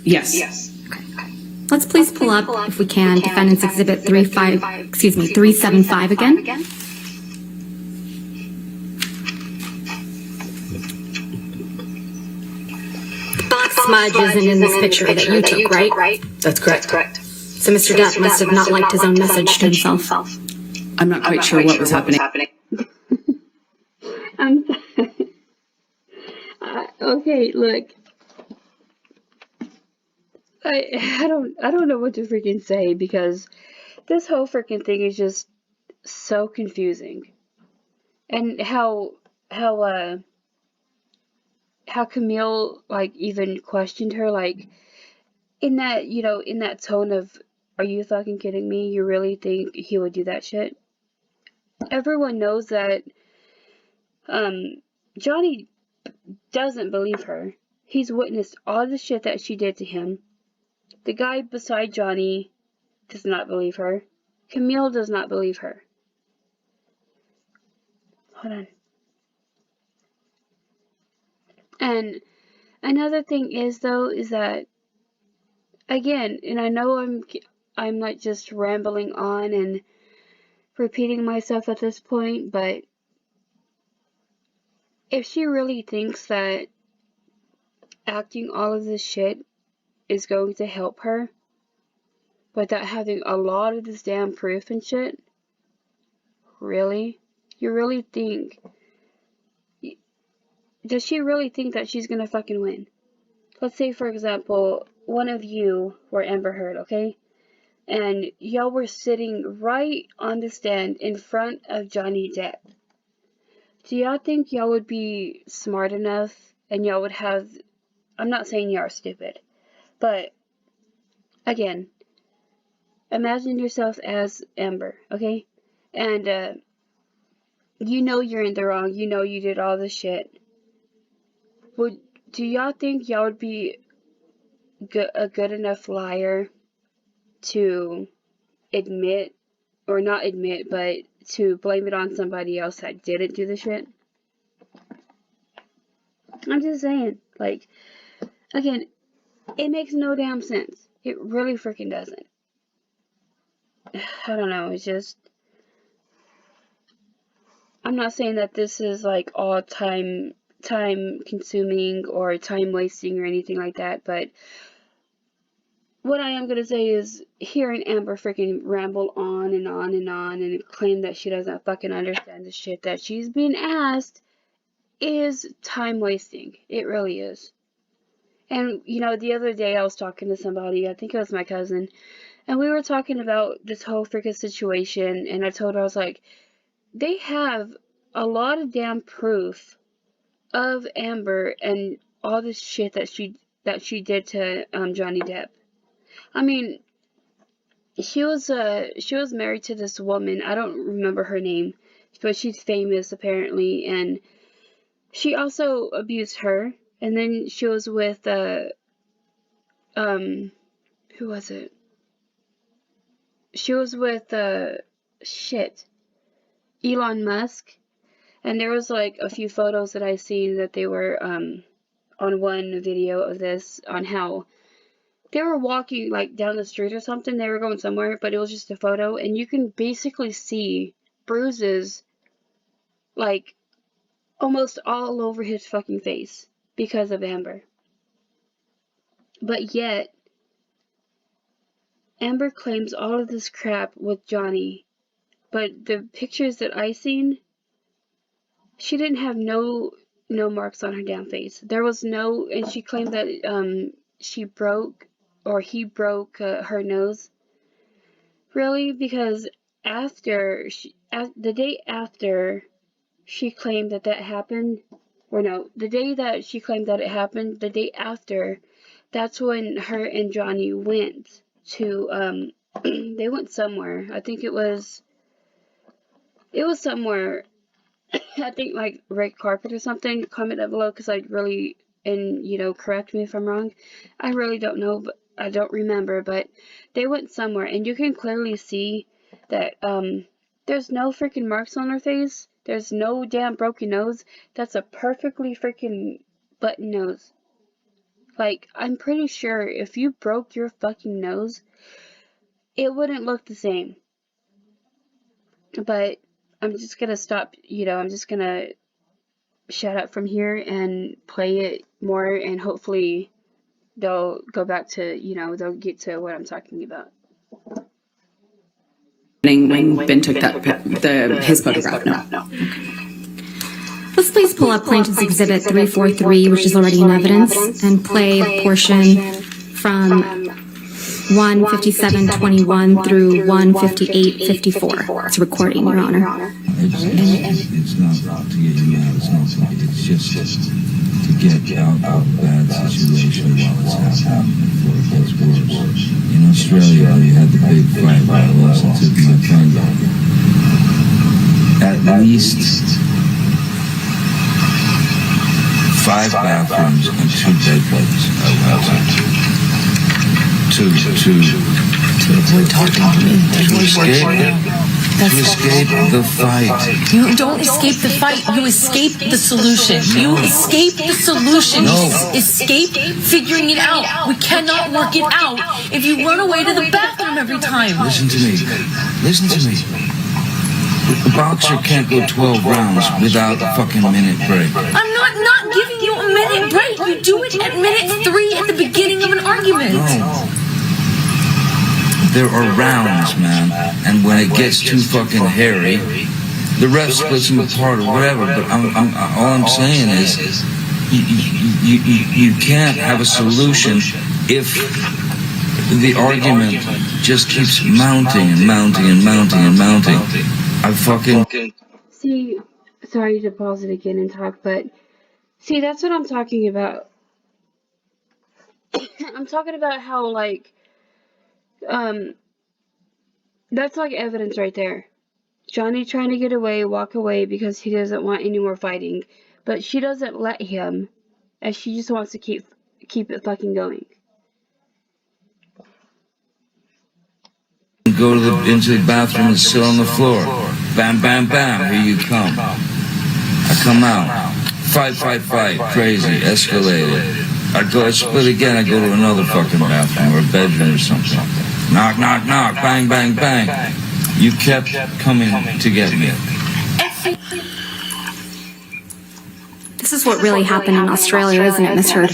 Yes. Let's please pull up, if we can, Defendant's Exhibit 375 again. Black smudge isn't in this picture that you took, right? That's correct. So Mr. Depp must have not liked his own message to himself. I'm not quite sure what was happening. I'm sorry. Okay, look. I don't know what to freaking say, because this whole freaking thing is just so confusing. And how Camille, like, even questioned her, like, in that, in that tone of, are you fucking kidding me? You really think he would do that shit? Everyone knows that Johnny doesn't believe her. He's witnessed all the shit that she did to him. The guy beside Johnny does not believe her. Camille does not believe her. Hold on. And another thing is, though, is that, again, and I know I'm like just rambling on and repeating myself at this point, but if she really thinks that acting all of this shit is going to help her without having a lot of this damn proof and shit, really? You really think... Does she really think that she's gonna fucking win? Let's say, for example, one of you were Amber Heard, okay? And y'all were sitting right on the stand in front of Johnny Depp. Do y'all think y'all would be smart enough and y'all would have... I'm not saying y'all are stupid, but again, imagine yourself as Amber, okay? And you know you're in the wrong, you know you did all this shit. Do y'all think y'all would be a good enough liar to admit, or not admit, but to blame it on somebody else that didn't do the shit? I'm just saying, like, again, it makes no damn sense. It really freaking doesn't. I don't know, it's just... I'm not saying that this is, like, all time consuming or time wasting or anything like that, but what I am gonna say is hearing Amber freaking ramble on and on and on and claim that she doesn't fucking understand the shit that she's being asked is time wasting. It really is. And, you know, the other day I was talking to somebody, I think it was my cousin, and we were talking about this whole freaking situation, and I told her, I was like, they have a lot of damn proof of Amber and all this shit that she did to Johnny Depp. I mean, she was married to this woman. I don't remember her name, but she's famous apparently, and she also abused her. And then she was with who was it? She was with Elon Musk. And there was like a few photos that I seen that they were on one video of this, on how they were walking like down the street or something. They were going somewhere, but it was just a photo, and you can basically see bruises like almost all over his fucking face because of Amber. But yet Amber claims all of this crap with Johnny, but the pictures that I seen, she didn't have no marks on her damn face. There was no, and she claimed that he broke her nose. Really? Because the day after she claimed that happened, or no, the day that she claimed that it happened, the day after, that's when her and Johnny went to, they went somewhere. I think it was somewhere, I think like red carpet or something. Comment down below, because and you know, correct me if I'm wrong. I really don't know, but I don't remember, but they went somewhere, and you can clearly see that there's no freaking marks on her face. There's no damn broken nose. That's a perfectly freaking button nose. Like, I'm pretty sure if you broke your fucking nose, it wouldn't look the same. But I'm just gonna stop, you know, I'm just gonna shut up from here and play it more, and hopefully they'll go back to, you know, they'll get to what I'm talking about. When Ben took his photograph, no. Let's please pull up Plaintiff's Exhibit 343, which is already in evidence, and play a portion from 157:21 through 158:54. It's a recording, Your Honor. It's not to get you out, it's just to get out of a bad situation while it's happening before it gets worse. In Australia, we had the big fight by Los and took my friend out. At least 5 bathrooms and 2 bedrooms I went to avoid talking to me. To escape the fight. You don't escape the fight. You escape the solution. You escape the solution. No. You escape figuring it out. We cannot work it out if you run away to the bathroom every time. Listen to me. Listen to me. A boxer can't go 12 rounds without a fucking minute break. I'm not giving you a minute break. You do it at minute 3 at the beginning of an argument. No. There are rounds, man, and when it gets too fucking hairy, the ref splits them apart or whatever. But all I'm saying is, you can't have a solution if the argument just keeps mounting and mounting and mounting and mounting. I fucking... See, sorry to pause it again and talk, but see, that's what I'm talking about. I'm talking about how, like, that's like evidence right there. Johnny trying to get away, walk away because he doesn't want any more fighting, but she doesn't let him, and she just wants to keep it fucking going. Go into the bathroom and sit on the floor. Bam, bam, bam, here you come. I come out. Fight, crazy, escalated. I split again, I go to another fucking bathroom or a bedroom or something. Knock, knock, knock, bang, bang, bang. You kept coming to get me. This is what really happened in Australia, isn't it, Miss Heard?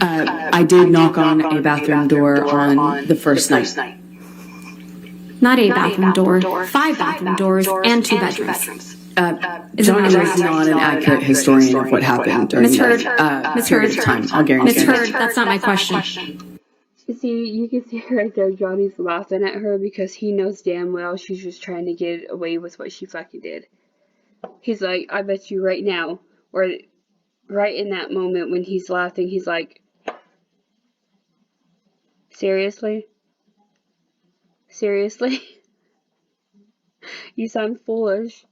I did knock on a bathroom door on the first night. Not a bathroom door, 5 bathroom doors and 2 bedrooms. Johnny was not an accurate historian of what happened during that period of time, I'll guarantee. Miss Heard, that's not my question. See, you can see right there, Johnny's laughing at her because he knows damn well she's just trying to get away with what she fucking did. He's like, I bet you right now, or right in that moment when he's laughing, he's like, seriously? Seriously? You sound foolish.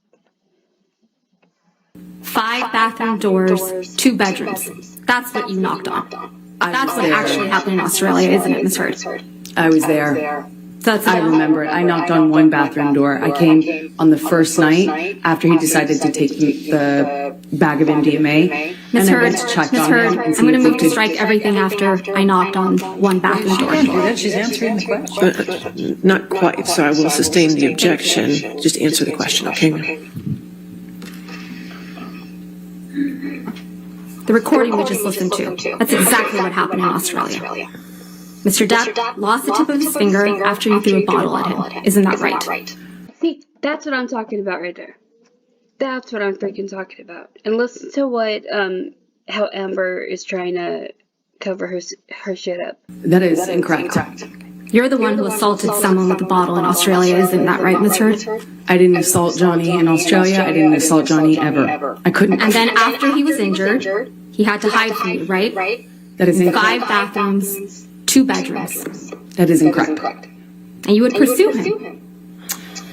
5 bathroom doors, 2 bedrooms. That's what you knocked on. That's what actually happened in Australia, isn't it, Miss Heard? I was there. I remember it. I knocked on one bathroom door. I came on the first night after he decided to take the bag of MDMA. Miss Heard, I'm going to move to strike everything after I knocked on one bathroom door. She's answering the question. Not quite, so I will sustain the objection. Just answer the question, okay? The recording we just listened to, that's exactly what happened in Australia. Mr. Depp lost the tip of his finger after you threw a bottle at him. Isn't that right? See, that's what I'm talking about right there. That's what I'm freaking talking about. And listen to what, how Amber is trying to cover her shit up. That is incorrect. You're the one who assaulted someone with a bottle in Australia, isn't that right, Miss Heard? I didn't assault Johnny in Australia. I didn't assault Johnny ever. I couldn't. And then after he was injured, he had to hide from you, right? That is incorrect. 5 bathrooms, 2 bedrooms. That is incorrect. And you would pursue him.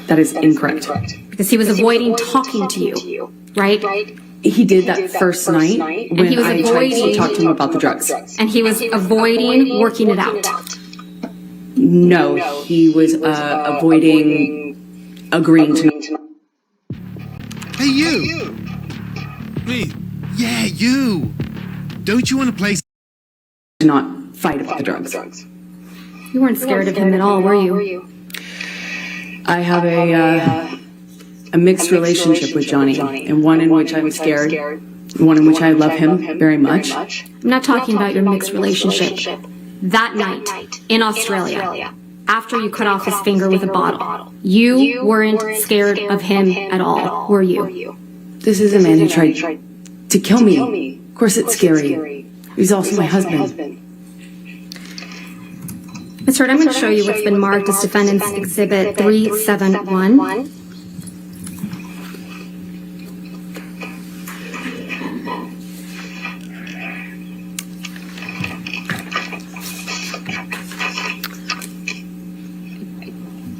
That is incorrect. Because he was avoiding talking to you, right? He did that first night when he was I tried to talk to him about the drugs. And he was avoiding working it out. No, he was avoiding agreeing to... Hey, you! Me? Yeah, you! Don't you want to play... to not fight about the drugs. You weren't scared of him at all, were you? I have a mixed relationship with Johnny, and one in which I'm scared, one in which I love him very much. I'm not talking about your mixed relationship. That night, in Australia, after you cut off his finger with a bottle, you weren't scared of him at all, were you? This is a man who tried to kill me. Of course it's scary. He's also my husband. Ms. Heard, I'm going to show you what's been marked as Defendant's Exhibit 371.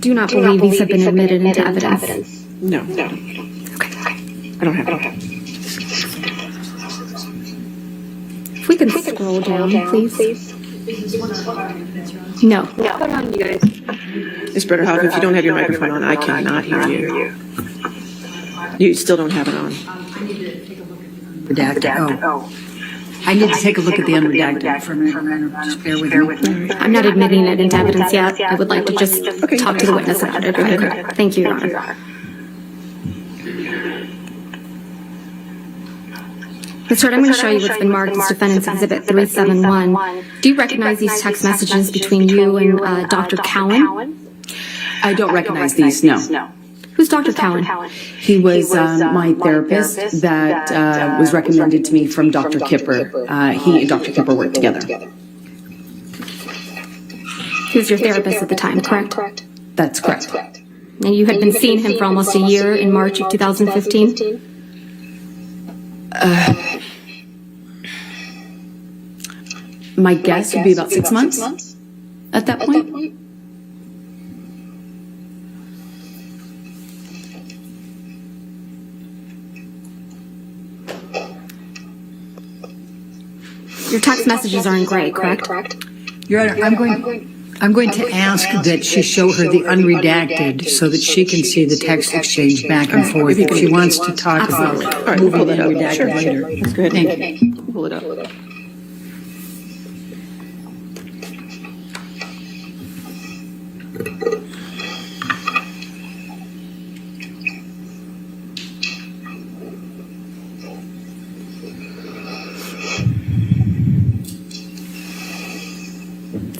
Do not believe these have been admitted into evidence. No. Okay. I don't have it. If we can scroll down, please. No. Hold on, you guys. Miss Bretterhoff, if you don't have your microphone on, I cannot hear you. You still don't have it on. Redacted. Oh. I need to take a look at the unredacted for a minute. Just bear with me. I'm not admitting it into evidence yet. I would like to just talk to the witness about it. Okay. Thank you, Your Honor. Mr. Hurd, I'm going to show you what's been marked as Defendant's Exhibit 371. Do you recognize these text messages between you and Dr. Cowan? I don't recognize these, no. Who's Dr. Cowan? He was my therapist that was recommended to me from Dr. Kipper. He and Dr. Kipper worked together. He was your therapist at the time, correct? That's correct. And you had been seeing him for almost a year in March of 2015? My guess would be about 6 months at that point. Your text messages are in gray, correct? Your Honor, I'm going to ask that she show her the unredacted so that she can see the text exchange back and forth if she wants to talk about moving the unredacted later. Let's go ahead. Thank you. Pull it up.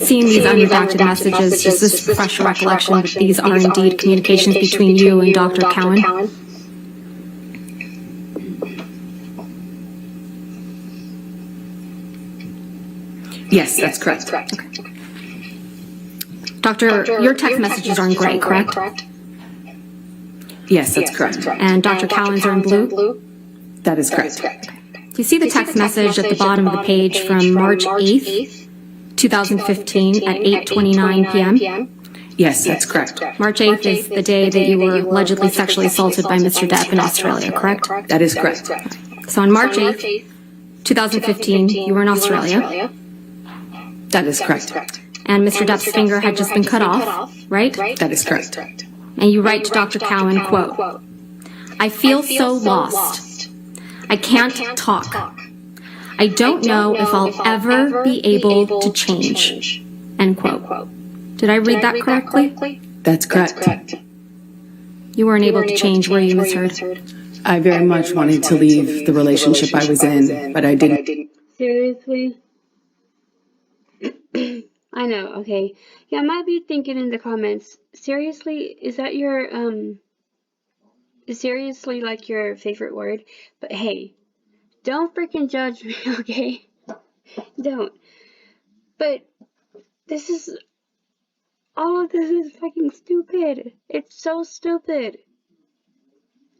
Seeing these unredacted messages, does this refresh your recollection that these are indeed communications between you and Dr. Cowan? Yes, that's correct. Okay. Doctor, your text messages are in gray, correct? Yes, that's correct. And Dr. Cowan's are in blue? That is correct. Do you see the text message at the bottom of the page from March 8th, 2015 at 8:29 p.m.? Yes, that's correct. March 8th is the day that you were allegedly sexually assaulted by Mr. Depp in Australia, correct? That is correct. So on March 8th, 2015, you were in Australia. That is correct. And Mr. Depp's finger had just been cut off, right? That is correct. And you write to Dr. Cowan, quote, "I feel so lost. I can't talk. I don't know if I'll ever be able to change," end quote. Did I read that correctly? That's correct. You weren't able to change, were you, Ms. Hurd? I very much wanted to leave the relationship I was in, but I didn't. Seriously? I know, okay. Yeah, I might be thinking in the comments, seriously, is that your, is seriously like your favorite word? But hey, don't freaking judge me, okay? Don't. But this is, all of this is fucking stupid. It's so stupid.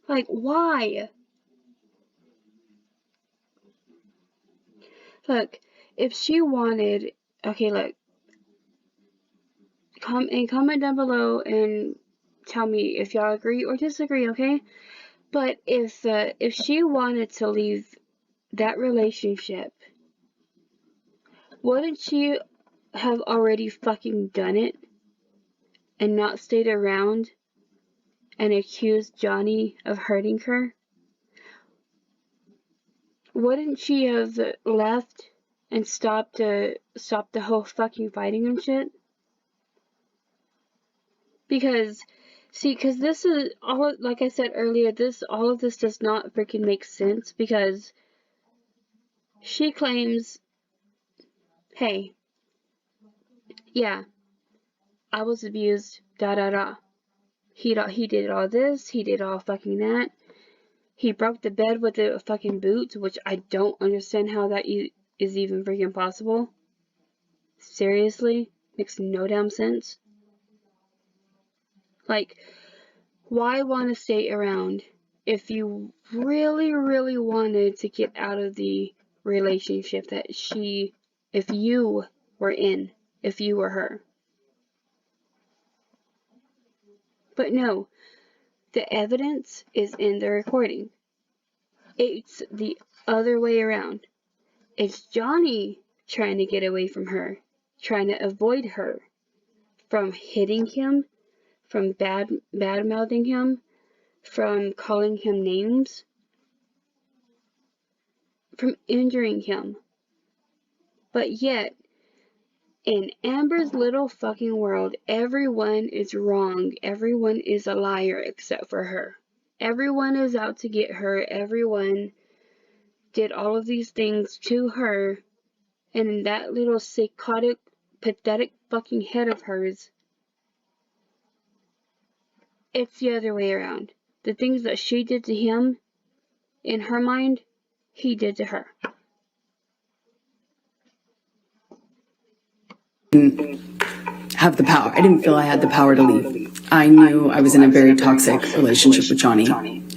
Like, why? Look, if she wanted, okay, look, comment down below and tell me if y'all agree or disagree, okay? But if she wanted to leave that relationship, wouldn't she have already fucking done it and not stayed around and accused Johnny of hurting her? Wouldn't she have left and stopped the whole fucking fighting and shit? Because, see, because this is all, like I said earlier, all of this does not freaking make sense, because she claims, hey, yeah, I was abused, da da da. He did all this, he did all fucking that. He broke the bed with the fucking boots, which I don't understand how that is even freaking possible. Seriously? Makes no damn sense. Like, why want to stay around if you really, really wanted to get out of the relationship that if you were in, if you were her? But no, the evidence is in the recording. It's the other way around. It's Johnny trying to get away from her, trying to avoid her from hitting him, from bad-mouthing him, from calling him names, from injuring him. But yet, in Amber's little fucking world, everyone is wrong. Everyone is a liar except for her. Everyone is out to get her. Everyone did all of these things to her, and in that little psychotic, pathetic fucking head of hers, it's the other way around. The things that she did to him, in her mind, he did to her. Have the power. I didn't feel I had the power to leave. I knew I was in a very toxic relationship with Johnny,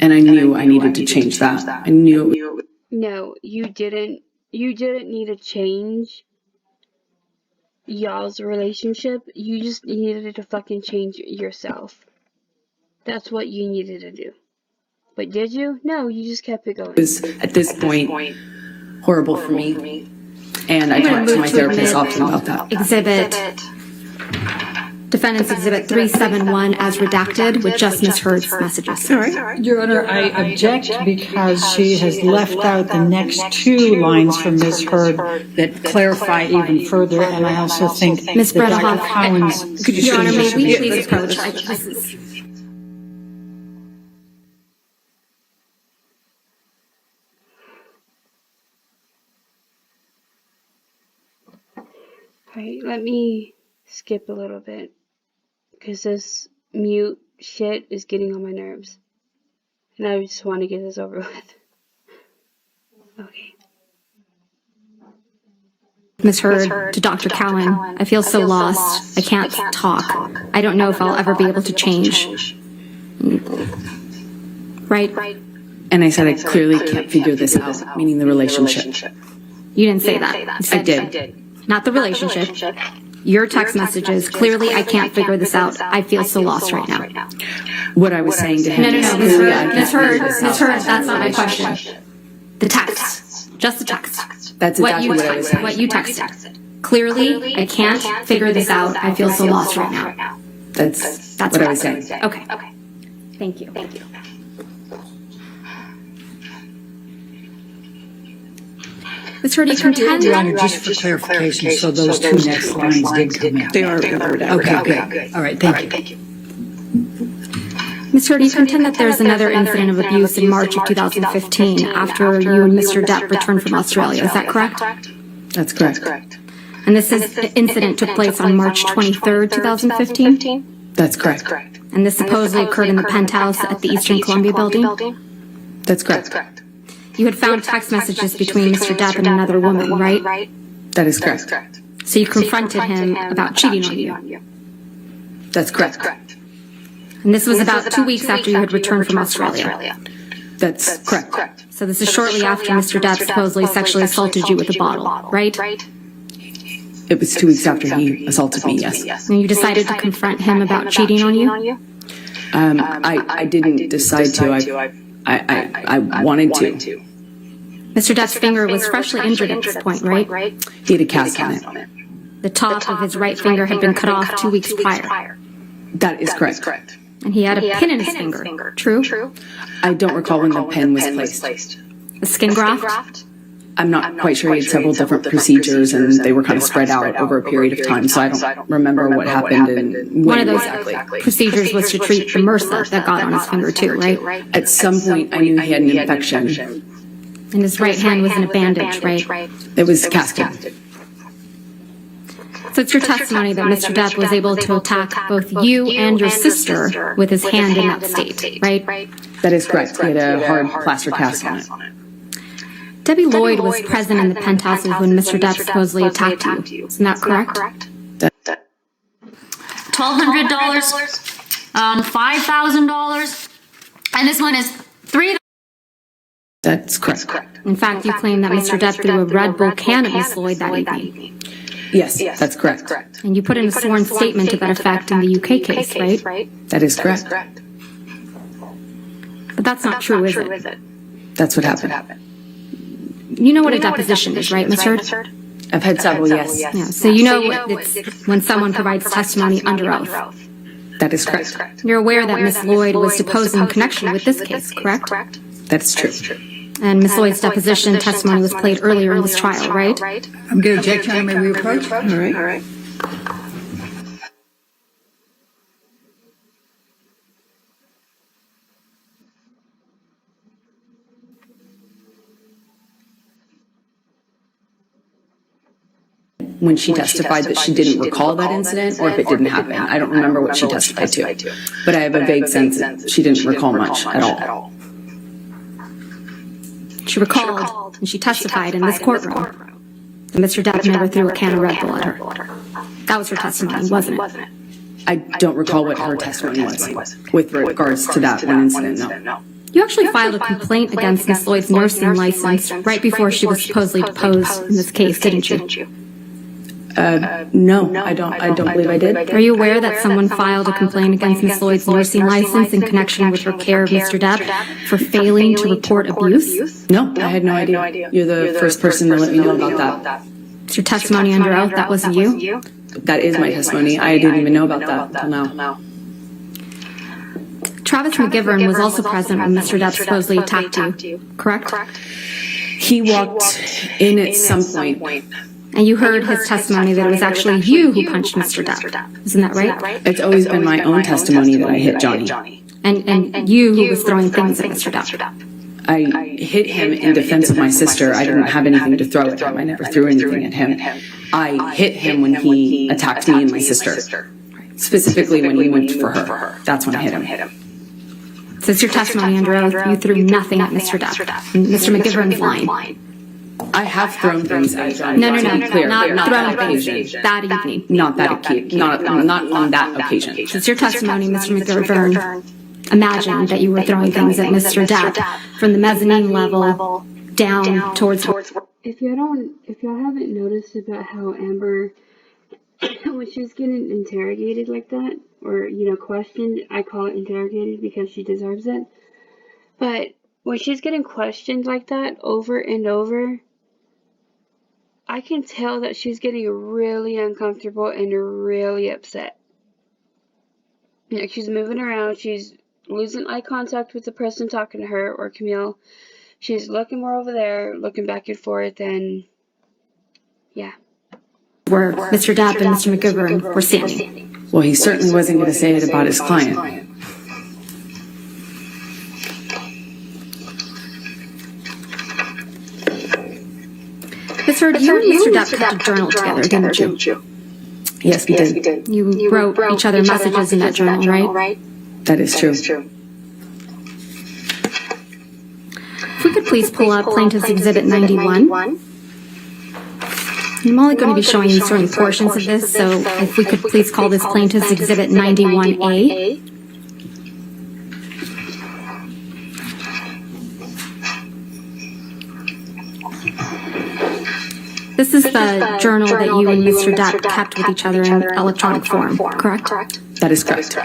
and I knew I needed to change that. I knew. No, you didn't. You didn't need to change y'all's relationship. You just needed to fucking change yourself. That's what you needed to do. But did you? No, you just kept it going. It was, at this point, horrible for me. And I talked to my therapist often about that. Defendant's Exhibit 371 as redacted with just misheard messages. All right. Your Honor, I object because she has left out the next two lines from Ms. Heard that clarify even further, and I also think Ms. that Dr. Bredehoff, Collins... Your Honor, may we please approach? Alright, let me skip a little bit, because this mute shit is getting on my nerves. And I just want to get this over with. Okay. Ms. Heard to Dr. Cowan, I feel so lost. I can't talk. I don't know if I'll ever be able to change. Right? And I said I clearly can't figure this out, meaning the relationship. You didn't say that. You said, I did. Not the relationship. Your text messages. Clearly, I can't figure this out. I feel so lost right now. What I was saying to him. No. Ms. Heard, that's not my question. The text. Just the text. That's exactly what I was saying. What you texted. Clearly, I can't figure this out. I feel so lost right now. That's what I was saying. Okay. Thank you. Ms. Heard, you contend... Your Honor, just for clarification, so those two next lines did come in. They are redacted. Okay, good. All right, thank you. Ms. Heard, you contend that there's another incident of abuse in March of 2015 after you and Mr. Depp returned from Australia. Is that correct? That's correct. And this incident took place on March 23rd, 2015? That's correct. And this supposedly occurred in the penthouse at the Eastern Columbia building? That's correct. You had found text messages between Mr. Depp and another woman, right? That is correct. So you confronted him about cheating on you? That's correct. And this was about 2 weeks after you had returned from Australia? That's correct. So this is shortly after Mr. Depp supposedly sexually assaulted you with a bottle, right? It was 2 weeks after he assaulted me, yes. And you decided to confront him about cheating on you? I didn't decide to. I wanted to. Mr. Depp's finger was freshly injured at this point, right? He had a cast on it. The top of his right finger had been cut off 2 weeks prior. That is correct. And he had a pin in his finger, true? I don't recall when the pin was placed. A skin graft? I'm not quite sure. He had several different procedures, and they were kind of spread out over a period of time, so I don't remember what happened and One of when those exactly. procedures was to treat the MRSA that got on his finger too, right? At some point, I knew he had an infection. And his right hand was in a bandage, right? It was casted. So it's your testimony that Mr. Depp was able to attack both you and your sister with his hand in that state, right? That is correct. He had a hard plaster cast on it. Debbie Lloyd was present in the penthouses when Mr. Depp supposedly attacked you. Isn't that correct? $1,200, $5,000, and this one is $3,000. That's correct. In fact, you claim that Mr. Depp threw a Red Bull can at Miss Lloyd that evening. Yes, that's correct. And you put in a sworn statement to that effect in the UK case, right? That is correct. But that's not true, is it? That's what happened. You know what a deposition is, right, Ms. Heard? I've had several, yes. Yeah, so you know it's when someone provides testimony under oath. That is correct. You're aware that Miss Lloyd was deposed in connection with this case, correct? That's true. And Miss Lloyd's deposition testimony was played earlier in this trial, right? I'm going to object, Your Honor. May we approach? All right. when she testified that she didn't recall that incident or if it didn't happen. I don't remember what she testified to, but I have a vague sense that she didn't recall much at all. She recalled, and she testified in this courtroom, that Mr. Depp never threw a can of Red Bull at her. That was her testimony, wasn't it? I don't recall what her testimony was with regards to that one incident, no. You actually filed a complaint against Miss Lloyd's nursing license right before she was supposedly deposed in this case, didn't you? No, I don't believe I did. Are you aware that someone filed a complaint against Miss Lloyd's nursing license in connection with her care of Mr. Depp for failing to report abuse? No, I had no idea. You're the first person to let me know about that. It's your testimony under oath, that wasn't you? That is my testimony. I didn't even know about that until now. Travis McGivern was also present when Mr. Depp supposedly attacked you, correct? He walked in at some point. And you heard his testimony that it was actually you who punched Mr. Depp. Isn't that right? It's always been my own testimony that I hit Johnny. And you who was throwing things at Mr. Depp. I hit him in defense of my sister. I didn't have anything to throw at him. I never threw anything at him. I hit him when he attacked me and my sister. Specifically when he went for her. That's when I hit him. So it's your testimony under oath, you threw nothing at Mr. Depp. And Mr. McGivern's lying. I have thrown things at Johnny. No, not thrown things. That evening. Not on that occasion. So it's your testimony, Mr. McGivern. Imagine that you were throwing things at Mr. Depp from the mezzanine level down towards. If y'all haven't noticed about how Amber, when she's getting interrogated like that, or questioned, I call it interrogated because she deserves it. But when she's getting questioned like that over and over, I can tell that she's getting really uncomfortable and really upset. She's moving around, she's losing eye contact with the person talking to her or Camille. She's looking more over there, looking back and forth, and yeah. Where Mr. Depp and Mr. McGivern were standing. Well, he certainly wasn't going to say it about his client. Miss Heard, you and Mr. Depp kept a journal together, didn't you? Yes, we did. You wrote each other messages in that journal, right? That is true. If we could please pull up Plaintiff's Exhibit 91. I'm only going to be showing you certain portions of this, so if we could please call this Plaintiff's Exhibit 91A. This is the journal that you and Mr. Depp kept with each other in electronic form, correct? That is correct.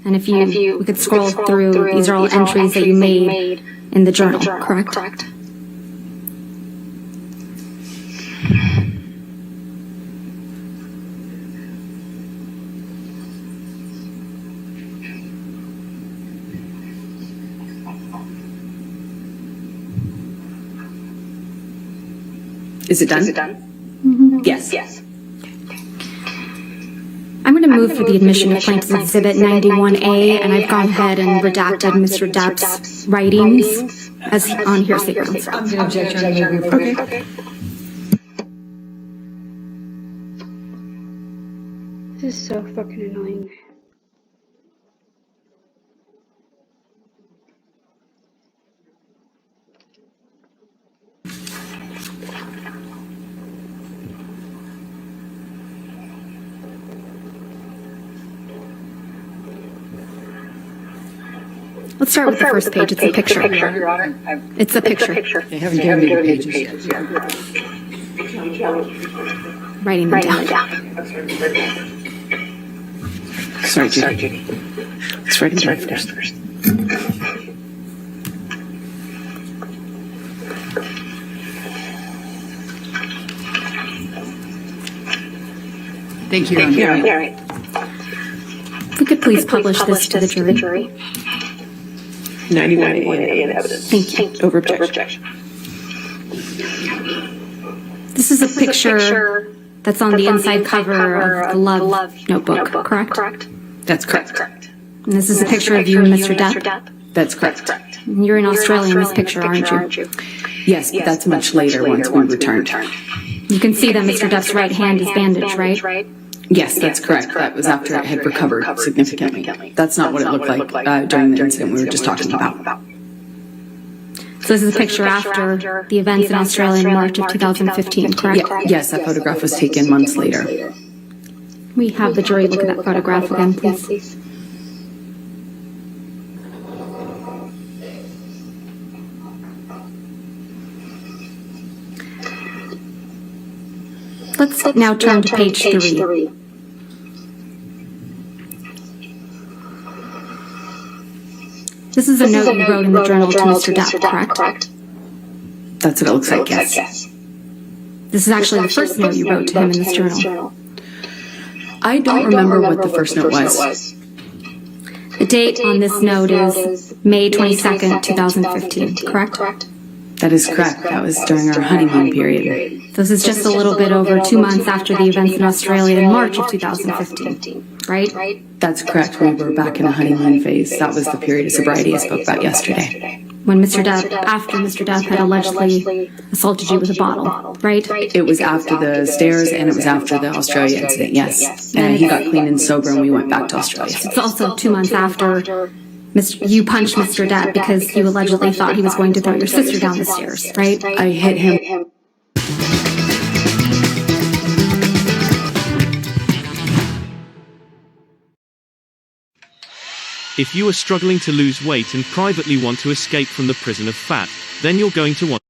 And if we could scroll through, these are all entries that you made in the journal, correct? Is it done? Mm-hmm. Yes. I'm going to move for the admission of Plaintiff's Exhibit 91A, and I've gone ahead and redacted Mr. Depp's writings as on hearsay grounds. I'm going to object on the Okay. This is so fucking annoying. Let's start with the first page. It's a picture. It's a picture. They haven't given me the pages yet. Writing them down. Sorry, Judy. Let's write them down first. Thank you, Your Honor. If we could please publish this to the jury. 91A in evidence. Thank you. Over objection. This is a picture that's on the inside cover of the Love notebook, correct? That's correct. And this is a picture of you and Mr. Depp? That's correct. And you're in Australia in this picture, aren't you? Yes, but that's much later once we returned. You can see that Mr. Depp's right hand is bandaged, right? Yes, that's correct. That was after it had recovered significantly. That's not what it looked like during the incident we were just talking about. So this is a picture after the events in Australia in March of 2015, correct? Yes, that photograph was taken months later. We have the jury look at that photograph again, please. Let's now turn to page 3. This is a note you wrote in the journal to Mr. Depp, correct? That's what it looks like, yes. This is actually the first note you wrote to him in this journal. I don't remember what the first note was. The date on this note is May 22nd, 2015, correct? That is correct. That was during our honeymoon period. This is just a little bit over 2 months after the events in Australia in March of 2015, right? That's correct. We were back in a honeymoon phase. That was the period of sobriety I spoke about yesterday. When after Mr. Depp had allegedly assaulted you with a bottle, right? It was after the stairs and it was after the Australia incident, yes. And he got clean and sober and we went back to Australia. It's also 2 months after you punched Mr. Depp because you allegedly thought he was going to throw your sister down the stairs, right? I hit him. If you are struggling to lose weight and privately want to escape from the prison of fat, then you're going to want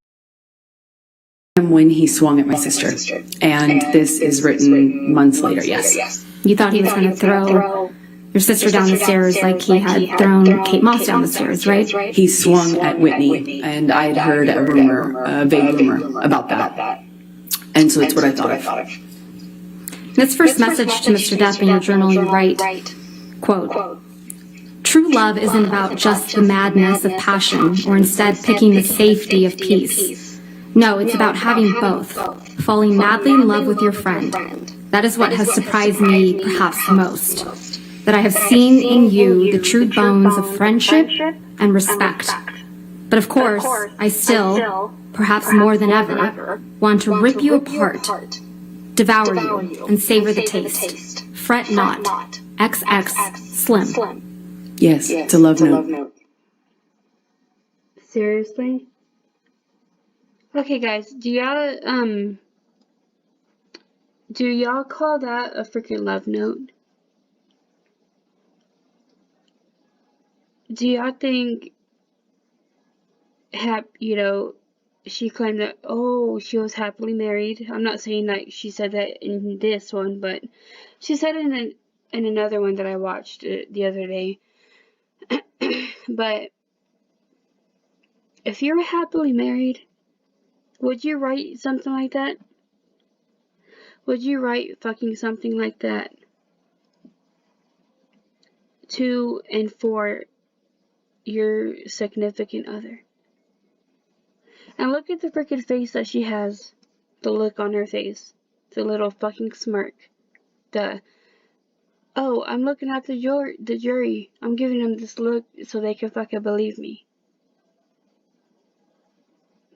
when he swung at my sister. And this is written months later, yes. You thought he was going to throw your sister down the stairs like he had thrown Kate Moss down the stairs, right? He swung at Whitney, and I had heard a rumor, a vague rumor about that. And so that's what I thought of. In this first message to Mr. Depp in your journal, you write, quote, "True love isn't about just the madness of passion or instead picking the safety of peace. No, it's about having both, falling madly in love with your friend. That is what has surprised me perhaps most. That I have seen in you the true bones of friendship and respect. But of course, I still, perhaps more than ever, want to rip you apart, devour you, and savor the taste. Fret not. XX Slim." Yes, it's a love note. Seriously? Okay, guys, do y'all call that a freaking love note? Do y'all think, she claimed that, she was happily married? I'm not saying like she said that in this one, but she said it in another one that I watched the other day. But if you're happily married, would you write something like that? Would you write fucking something like that to and for your significant other? And look at the freaking face that she has. The look on her face. The little fucking smirk. I'm looking at the jury. I'm giving them this look so they can fucking believe me.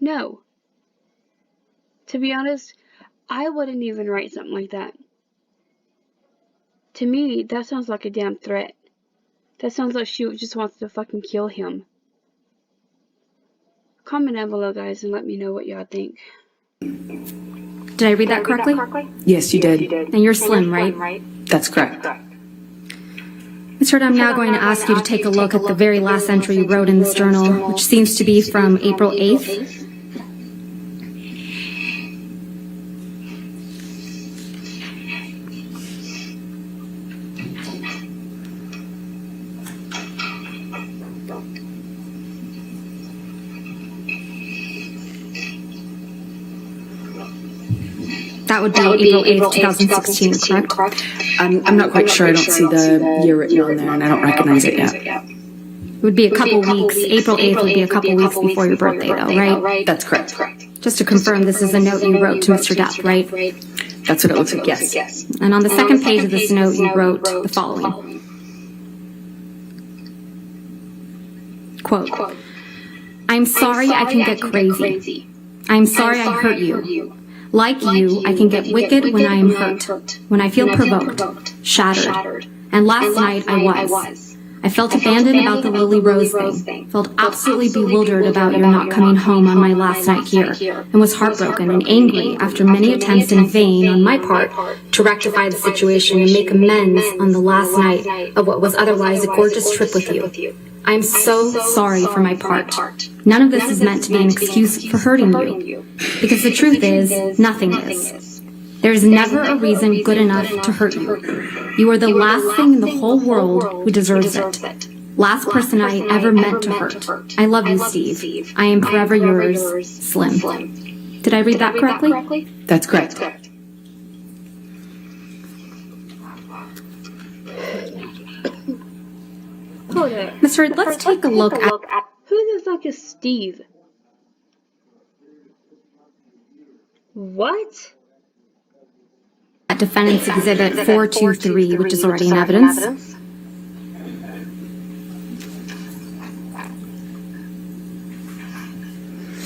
No. To be honest, I wouldn't even write something like that. To me, that sounds like a damn threat. That sounds like she just wants to fucking kill him. Comment down below, guys, and let me know what y'all think. Did I read that correctly? Yes, you did. And you're Slim, right? That's correct. Mr. I'm now going to ask you to take a look at the very last entry you wrote in this journal, which seems to be from April 8th. That would be April 8th, 2016, correct? I'm not quite sure. I don't see the year written on there, and I don't recognize it yet. It would be a couple weeks. April 8th would be a couple weeks before your birthday, though, right? That's correct. Just to confirm, this is a note you wrote to Mr. Depp, right? That's what it looks like, yes. And on the second page of this note, you wrote the following. Quote, "I'm sorry I can get crazy. I'm sorry I hurt you. Like you, I can get wicked when I am hurt, when I feel provoked, shattered. And last night I was. I felt abandoned about the Lily Rose thing, felt absolutely bewildered about your not coming home on my last night here, and was heartbroken and angry after many attempts in vain on my part to rectify the situation and make amends on the last night of what was otherwise a gorgeous trip with you. I am so sorry for my part. None of this is meant to be an excuse for hurting you, because the truth is, nothing is. There is never a reason good enough to hurt you. You are the last thing in the whole world who deserves it. Last person I ever meant to hurt. I love you, Steve. I am forever yours, Slim. Did I read that correctly? That's correct. Hold it. Miss Heard, let's take a look at... Who the fuck is Steve? What? At Defendant's Exhibit 423, which is already in evidence.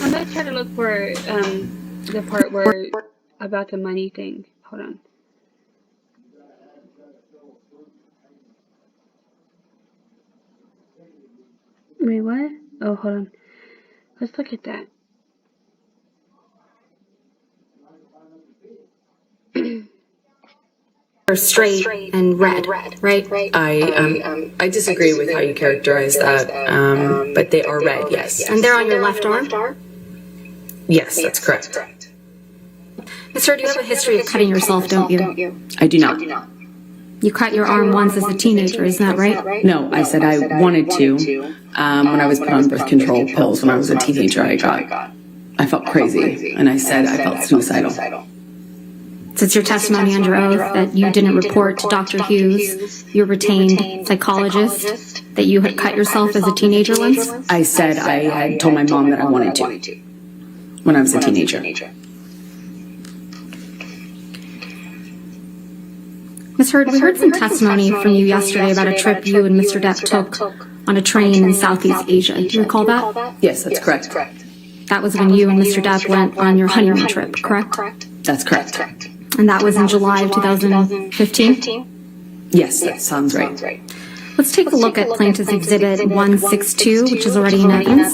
I'm gonna try to look for the part where about the money thing. Hold on. Wait, what? Oh, hold on. Let's look at that. Are straight and red, right? I disagree with how you characterize that, but they are red, yes. And they're on your left arm? Yes, that's correct. Miss Heard, you have a history of cutting yourself, don't you? I do not. You cut your arm once as a teenager, isn't that right? No, I said I wanted to. When I was put on birth control pills when I was a teenager, I felt crazy, and I said I felt suicidal. So it's your testimony under oath that you didn't report to Dr. Hughes, your retained psychologist, that you had cut yourself as a teenager once? I said I had told my mom that I wanted to when I was a teenager. Miss Heard, we heard some testimony from you yesterday about a trip you and Mr. Depp took on a train in Southeast Asia. Do you recall that? Yes, that's correct. That was when you and Mr. Depp went on your honeymoon trip, correct? That's correct. And that was in July of 2015? Yes, that sounds right. Let's take a look at Plaintiff's Exhibit 162, which is already in evidence.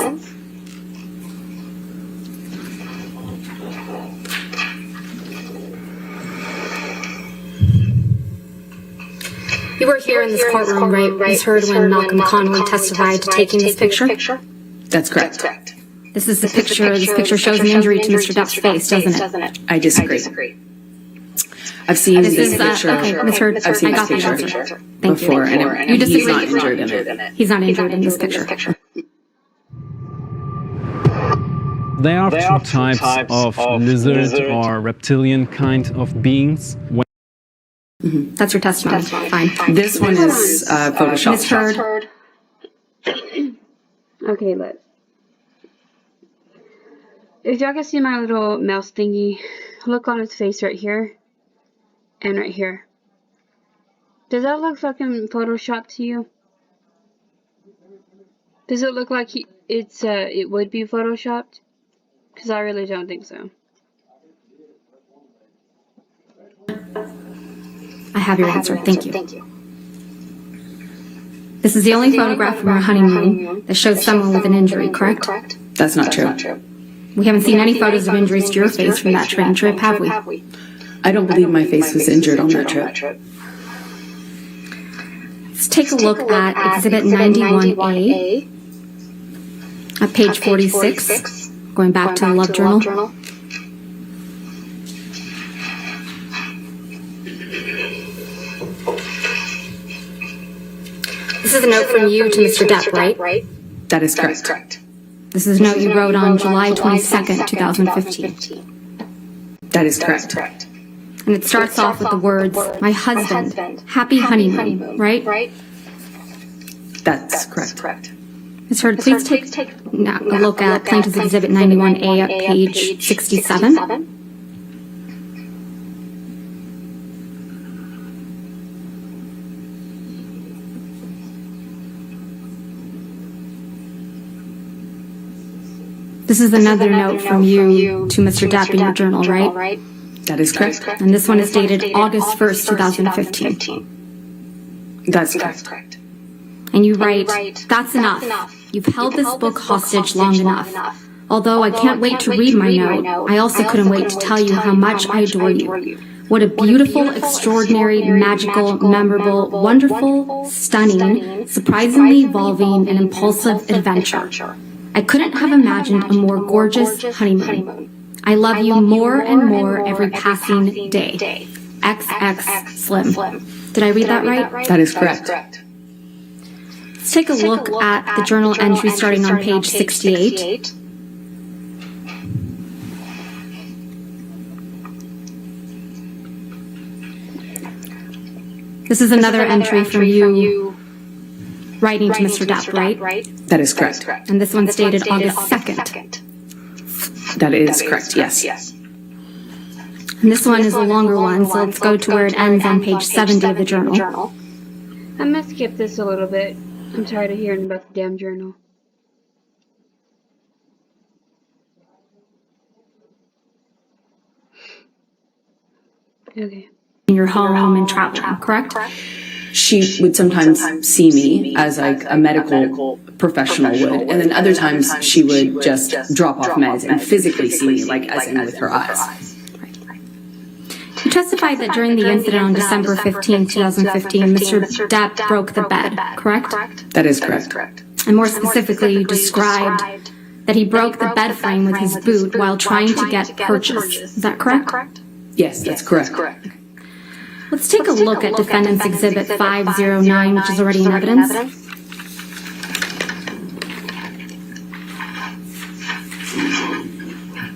You were here in this courtroom, right, Miss Heard, when Malcolm Conway testified to taking this picture? That's correct. This is the picture. This picture shows an injury to Mr. Depp's face, doesn't it? I disagree. I've seen this picture. Okay, Miss Heard, I've seen I got this the picture answer. Thank before, you. and You disagree? he's not injured in it. He's not injured in this picture. There are two types of lizard or reptilian kind of beings. That's your testimony. Fine. This one is Photoshop. Miss Heard. Okay, look. If y'all can see my little mouse thingy, look on his face right here and right here. Does that look fucking Photoshop to you? Does it look like it would be Photoshopped? Because I really don't think so. I have your answer. Thank you. This is the only photograph from our honeymoon that shows someone with an injury, correct? That's not true. We haven't seen any photos of injuries to your face from that train trip, have we? I don't believe my face was injured on that trip. Let's take a look at Exhibit 91A at page 46, going back to the Love Journal. This is a note from you to Mr. Depp, right? That is correct. This is a note you wrote on July 22nd, 2015. That is correct. And it starts off with the words, "My husband, happy honeymoon," right? That's correct. Ms. Heard, please take a look at Plaintiff's Exhibit 91A at page 67. This is another note from you to Mr. Depp in your journal, right? That is correct. And this one is dated August 1st, 2015. That's correct. And you write, "That's enough. You've held this book hostage long enough. Although I can't wait to read my note, I also couldn't wait to tell you how much I adore you. What a beautiful, extraordinary, magical, memorable, wonderful, stunning, surprisingly evolving, and impulsive adventure. I couldn't have imagined a more gorgeous honeymoon. I love you more and more every passing day. XX Slim." Did I read that right? That is correct. Let's take a look at the journal entry starting on page 68. This is another entry from you writing to Mr. Depp, right? That is correct. And this one's dated August 2nd. That is correct, yes. And this one is a longer one, so let's go to where it ends on page 70 of the journal. I'm gonna skip this a little bit. I'm tired of hearing about the damn journal. Okay. Your home and traveling, correct? She would sometimes see me as like a medical professional would, and then other times she would just drop off meds and physically see me, like as in with her eyes. You testified that during the incident on December 15, 2015, Mr. Depp broke the bed, correct? That is correct. And more specifically, you described that he broke the bed frame with his boot while trying to get purchase. Is that correct? Yes, that's correct. Let's take a look at Defendant's Exhibit 509, which is already in evidence.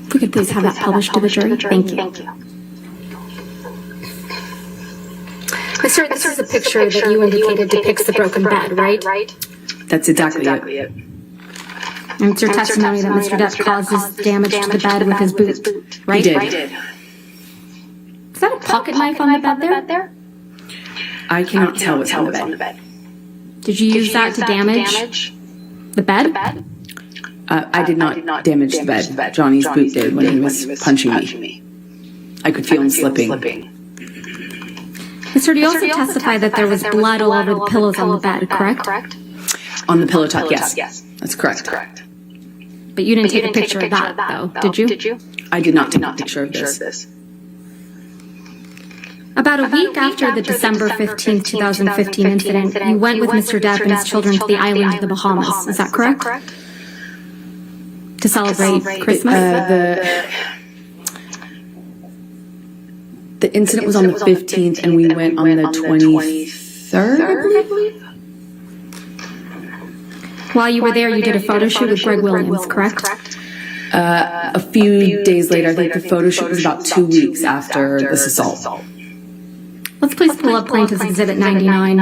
If we could please have that published to the jury. Thank you. Sir, this is a picture that you indicated depicts the broken bed, right? That's exactly it. And it's your testimony that Mr. Depp caused this damage to the bed with his boot, right? He did. Is that a pocket knife on the bed there? I cannot tell what's on the bed. Did you use that to damage the bed? I did not damage the bed. Johnny's boot did when he was punching me. I could feel him slipping. Sir, you also testified that there was blood all over the pillows on the bed, correct? On the pillow top, yes. That's correct. But you didn't take a picture of that, though, did you? I did not take a picture of this. About a week after the December 15, 2015 incident, you went with Mr. Depp and his children to the island of the Bahamas. Is that correct? To celebrate Christmas? The incident was on the 15th, and we went on the 23rd, I believe? While you were there, you did a photo shoot with Greg Williams, correct? A few days later. I think the photo shoot was about 2 weeks after this assault. Let's please pull up Plaintiff's Exhibit 99.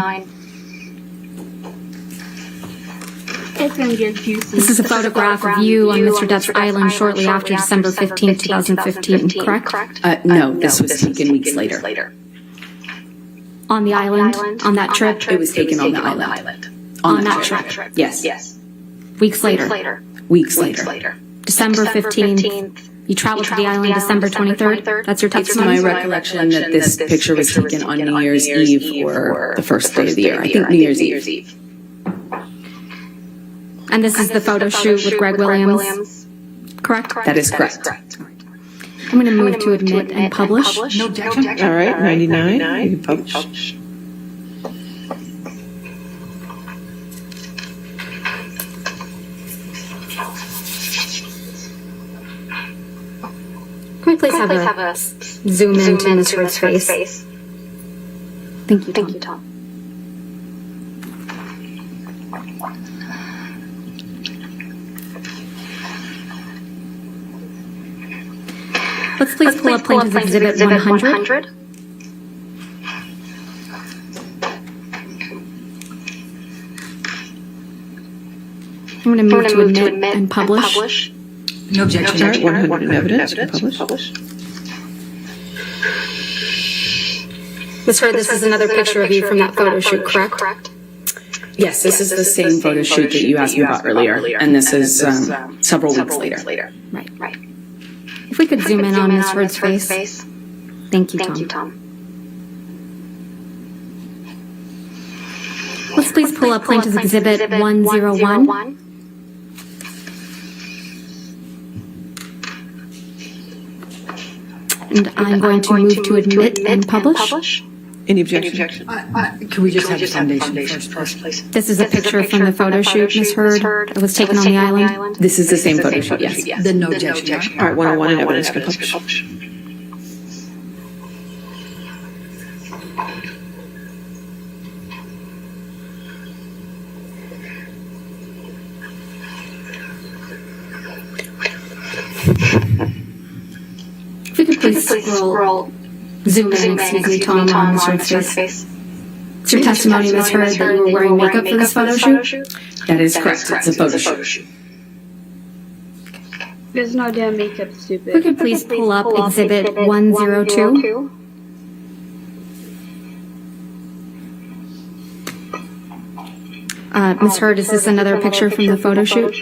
This is a photograph of you on Mr. Depp's island shortly after December 15, 2015, correct? No, this was taken weeks later. On the island? On that trip? It was taken on the island. On that trip? Yes. Weeks later? Weeks later. December 15th. You traveled to the island December 23rd? That's your testimony? It's my recollection that this picture was taken on New Year's Eve or the first day of the year. I think New Year's Eve. And this is the photo shoot with Greg Williams, correct? That is correct. I'm going to move to admit and publish. No objection. All right, 99. You can publish. Can we please have a zoom into Mr. Ritz's face? Thank you, Tom. Let's please pull up Plaintiff's Exhibit 100. I'm going to move to admit and publish. No objection. All right, 100 in evidence. Publish. Ms. Hurd, this is another picture of you from that photo shoot, correct? Yes, this is the same photo shoot that you asked me about earlier, and this is several weeks later. Right. If we could zoom in on Ms. Heard's face. Thank you, Tom. Let's please pull up Plaintiff's Exhibit 101. And I'm going to move to admit and publish. Any objection? Can we just have the foundation first, please? This is a picture from the photo shoot, Ms. Heard. It was taken on the island. This is the same photo shoot, yes. Then no objection. All right, 101 and evidence can publish. If we could please scroll, zoom in, excuse me, Tom, on Ms. Heard's face. It's your testimony, Ms. Heard, that you were wearing makeup for this photo shoot? That is correct. It's a photo shoot. There's no damn makeup, stupid. If we could please pull up Exhibit 102. Ms. Heard, is this another picture from the photo shoot?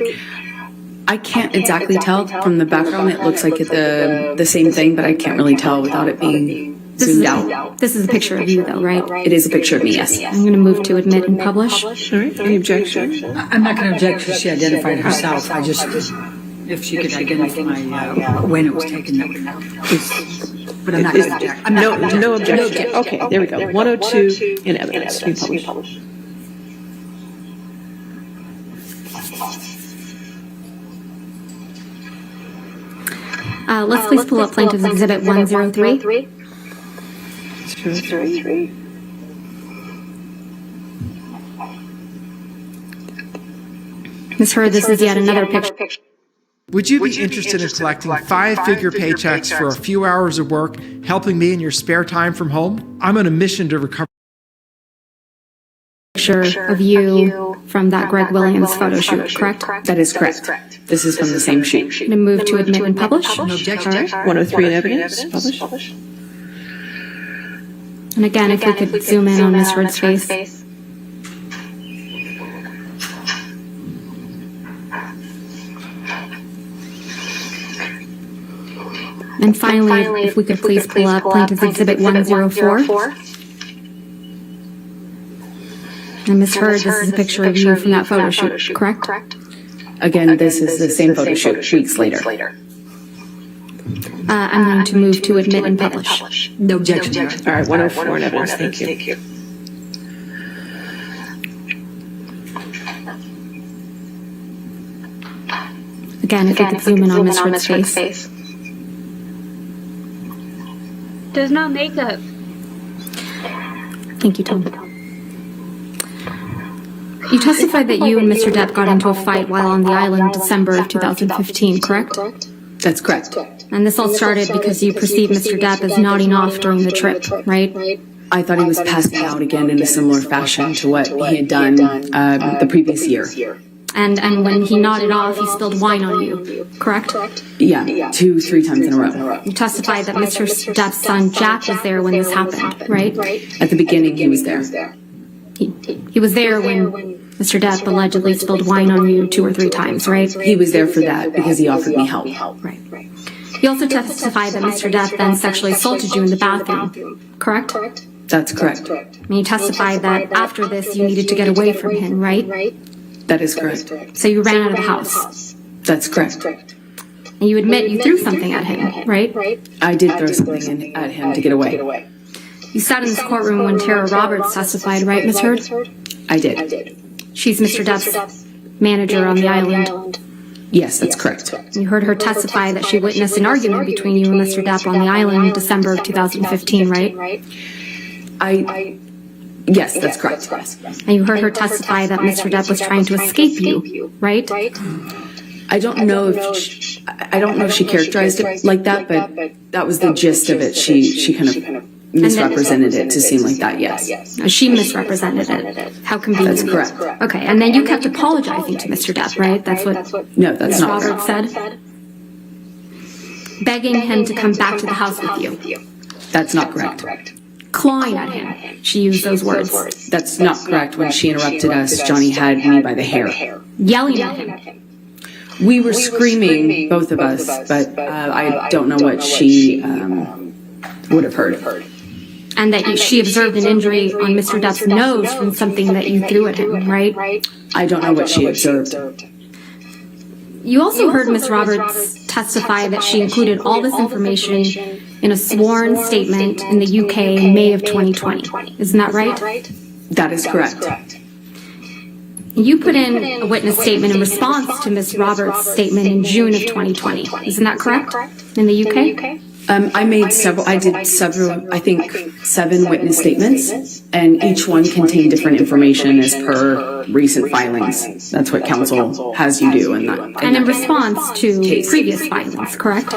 I can't exactly tell from the background. It looks like it's the same thing, but I can't really tell without it being zoomed out. This is a picture of you, though, right? It is a picture of me, yes. I'm going to move to admit and publish. All right, any objection? I'm not going to object because she identified herself. I just, if she could identify when it was taken, that would help. But I'm not going to object. No objection. Okay, there we go. 102 in evidence. You publish. Let's please pull up Plaintiff's Exhibit 103. Ms. Heard, this is yet another picture. Would you be interested in collecting 5-figure paychecks for a few hours of work, helping me in your spare time from home? I'm on a mission to recover. Picture of you from that Greg Williams photo shoot, correct? That is correct. This is from the same shoot. I'm going to move to admit and publish. No objection. All right. 103 in evidence. Publish. And again, if we could zoom in on Ms. Heard's face. And finally, if we could please pull up Plaintiff's Exhibit 104. And Ms. Heard, this is a picture of you from that photo shoot, correct? Again, this is the same photo shoot weeks later. I'm going to move to admit and publish. No objection. All right, 104 in evidence. Thank you. Again, if we could zoom in on Ms. Heard's face. There's no makeup. Thank you, Tom. You testified that you and Mr. Depp got into a fight while on the island in December of 2015, correct? That's correct. And this all started because you perceived Mr. Depp as nodding off during the trip, right? I thought he was passing out again in a similar fashion to what he had done the previous year. And when he nodded off, he spilled wine on you, correct? Yeah, 2-3 times in a row. You testified that Mr. Depp's son, Jack, was there when this happened, right? At the beginning, he was there. He was there when Mr. Depp allegedly spilled wine on you 2 or 3 times, right? He was there for that because he offered me help. Right. He also testified that Mr. Depp then sexually assaulted you in the bathroom, correct? That's correct. And you testified that after this you needed to get away from him, right? That is correct. So you ran out of the house. That's correct. And you admit you threw something at him, right? I did throw something at him to get away. You sat in this courtroom when Tara Roberts testified, right, Ms. Heard? I did. She's Mr. Depp's manager on the island. Yes, that's correct. You heard her testify that she witnessed an argument between you and Mr. Depp on the island in December of 2015, right? Yes, that's correct. And you heard her testify that Mr. Depp was trying to escape you, right? I don't know if she characterized it like that, but that was the gist of it. She kind of misrepresented it to seem like that, yes. She misrepresented it. How convenient. That's correct. Okay, and then you kept apologizing to Mr. Depp, right? That's what No, that's Ms. not Roberts said? Begging him to come back to the house with you. That's not correct. clawing at him. She used those words. That's not correct. When she interrupted us, Johnny had me by the hair. Yelling at him. We were screaming, both of us, but I don't know what she would have heard. And that she observed an injury on Mr. Depp's nose from something that you threw at him, right? I don't know what she observed. You also heard Ms. Roberts testify that she included all this information in a sworn statement in the UK in May of 2020. Isn't that right? That is correct. You put in a witness statement in response to Ms. Roberts' statement in June of 2020. Isn't that correct? In the UK? I did several, I think 7 witness statements, and each one contained different information as per recent filings. That's what counsel has you do in that. And in response to previous filings, correct?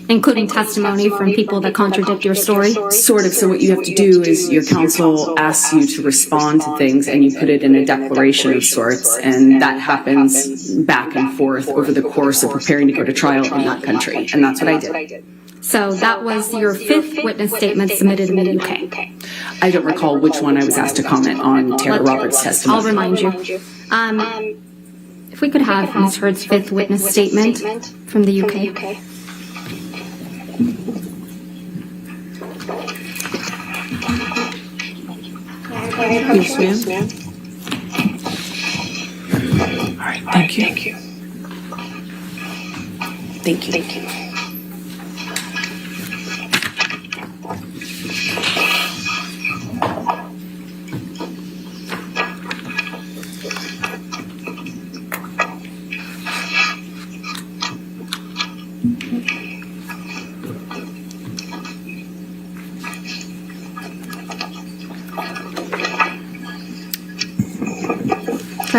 Including testimony from people that contradict your story? Sort of. So what you have to do is your counsel asks you to respond to things, and you put it in a declaration of sorts, and that happens back and forth over the course of preparing to go to trial in that country. And that's what I did. So that was your 5th witness statement submitted in the UK. I don't recall which one I was asked to comment on Tara Roberts' testimony. I'll remind you. If we could have Ms. Heard's 5th witness statement from the UK. Yes, ma'am. All right, thank you. Thank you.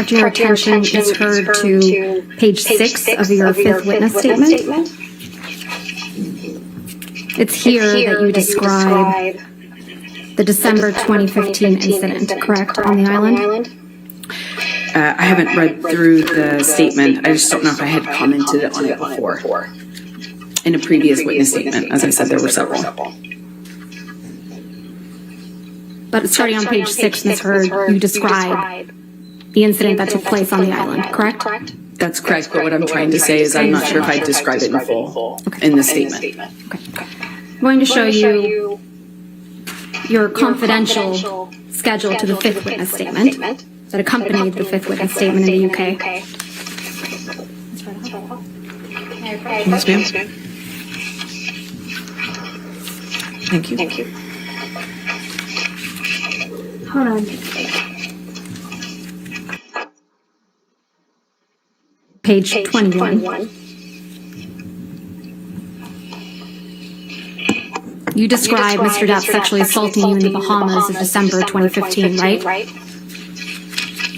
Direct your attention, Ms. Heard, to page 6 of your 5th witness statement. It's here that you describe the December 2015 incident, correct, on the island? I haven't read through the statement. I just don't know if I had commented on it before. In a previous witness statement, as I said, there were several. But starting on page 6, Ms. Heard, you describe the incident that took place on the island, correct? That's correct, but what I'm trying to say is I'm not sure if I describe it in full in the statement. Okay. I'm going to show you your confidential schedule to the 5th witness statement that accompanied the 5th witness statement in the UK. Yes, ma'am. Thank you. Hold on. Page 21. You describe Mr. Depp sexually assaulting you in the Bahamas in December 2015, right?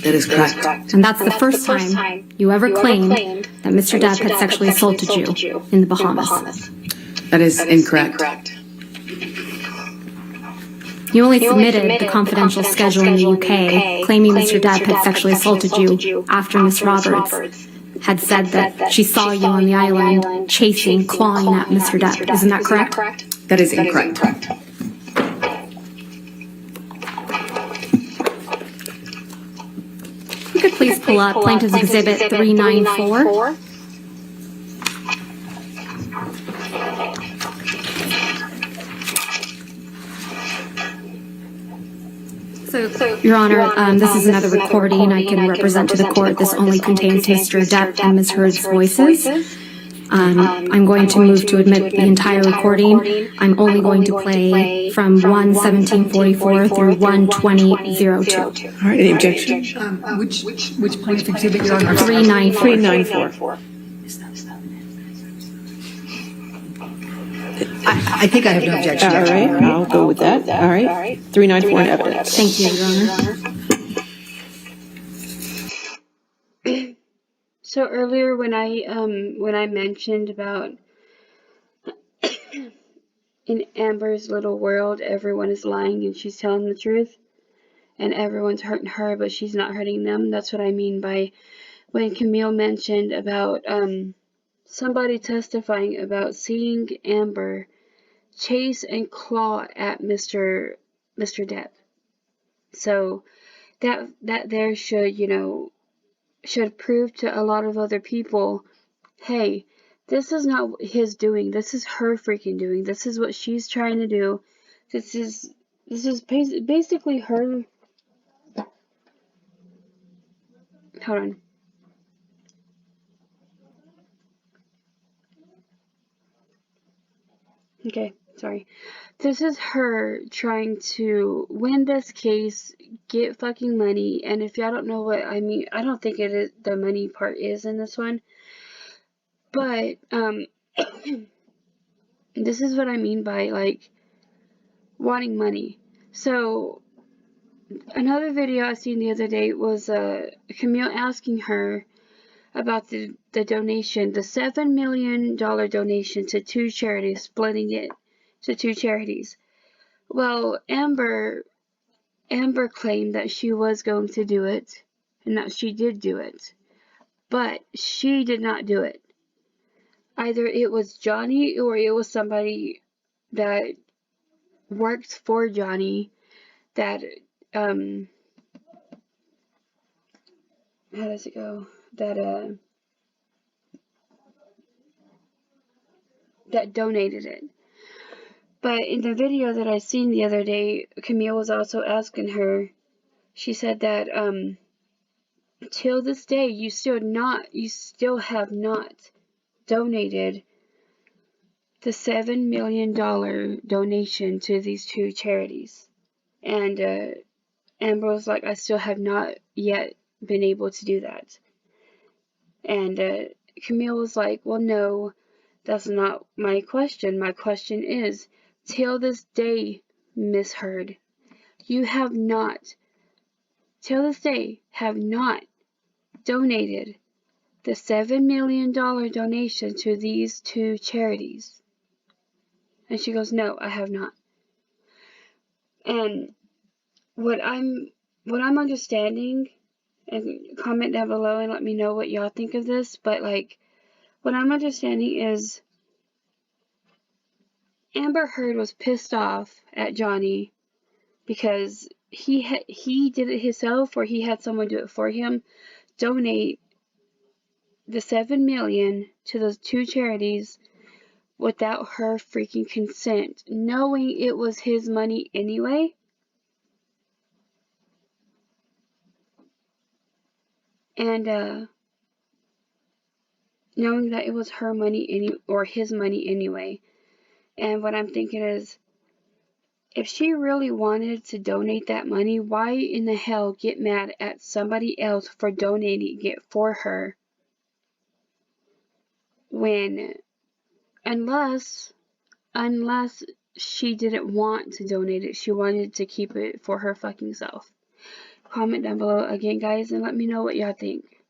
That is correct. And that's the first time you ever claimed that Mr. Depp had sexually assaulted you in the Bahamas. That is incorrect. You only submitted the confidential schedule in the UK claiming Mr. Depp had sexually assaulted you after Ms. Roberts had said that she saw you on the island chasing, clawing at Mr. Depp. Isn't that correct? That is incorrect. You could please pull up Plaintiff's Exhibit 394. So, Your Honor, this is another recording I can represent to the court. This only contains Mr. Depp and Ms. Heard's voices. I'm going to move to admit the entire recording. I'm only going to play from 1:17:44 through 1:20:02. All right, any objection? Which plaintiff exhibit you're on? 394. I think I have no objection. All right, I'll go with that. All right, 394 in evidence. Thank you, Your Honor. So earlier when I mentioned about in Amber's little world, everyone is lying and she's telling the truth, and everyone's hurting her, but she's not hurting them. That's what I mean by when Camille mentioned about somebody testifying about seeing Amber chase and claw at Mr. Depp. So that there should, should prove to a lot of other people, hey, this is not his doing. This is her freaking doing. This is what she's trying to do. This is basically her. Hold on. Okay, sorry. This is her trying to win this case, get fucking money, and if y'all don't know what I mean, I don't think it is, the money part is in this one. But, this is what I mean by, like, wanting money. So, another video I seen the other day was, Camille asking her about the donation, the $7 million donation to 2 charities, splitting it to 2 charities. Well, Amber claimed that she was going to do it, and that she did do it, but she did not do it. Either it was Johnny or it was somebody that worked for Johnny that, how does it go? That donated it. But in the video that I seen the other day, Camille was also asking her, she said that, till this day, you still have not donated the $7 million donation to these 2 charities. And, Amber was like, I still have not yet been able to do that. And, Camille was like, well, no, that's not my question. My question is, till this day, Miss Heard, you have not, till this day, have not donated the $7 million donation to these 2 charities. And she goes, no, I have not. And what I'm understanding, and comment down below and let me know what y'all think of this, but like, what I'm understanding is Amber Heard was pissed off at Johnny because he did it himself, or he had someone do it for him, donate the $7 million to those 2 charities without her freaking consent, knowing it was his money anyway. And, knowing that it was her money or his money anyway. And what I'm thinking is, if she really wanted to donate that money, why in the hell get mad at somebody else for donating it for her? When, unless she didn't want to donate it, she wanted to keep it for her fucking self. Comment down below again, guys, and let me know what y'all think.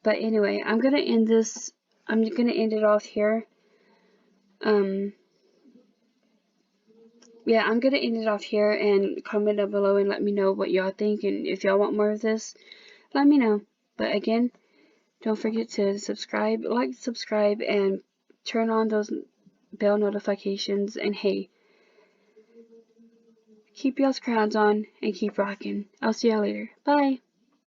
But anyway, I'm gonna end this. I'm gonna end it off here. Yeah, I'm gonna end it off here, and comment down below and let me know what y'all think, and if y'all want more of this, let me know. But again, don't forget to subscribe, subscribe, and turn on those bell notifications. And hey, keep y'all's crowns on and keep rocking. I'll see y'all later. Bye.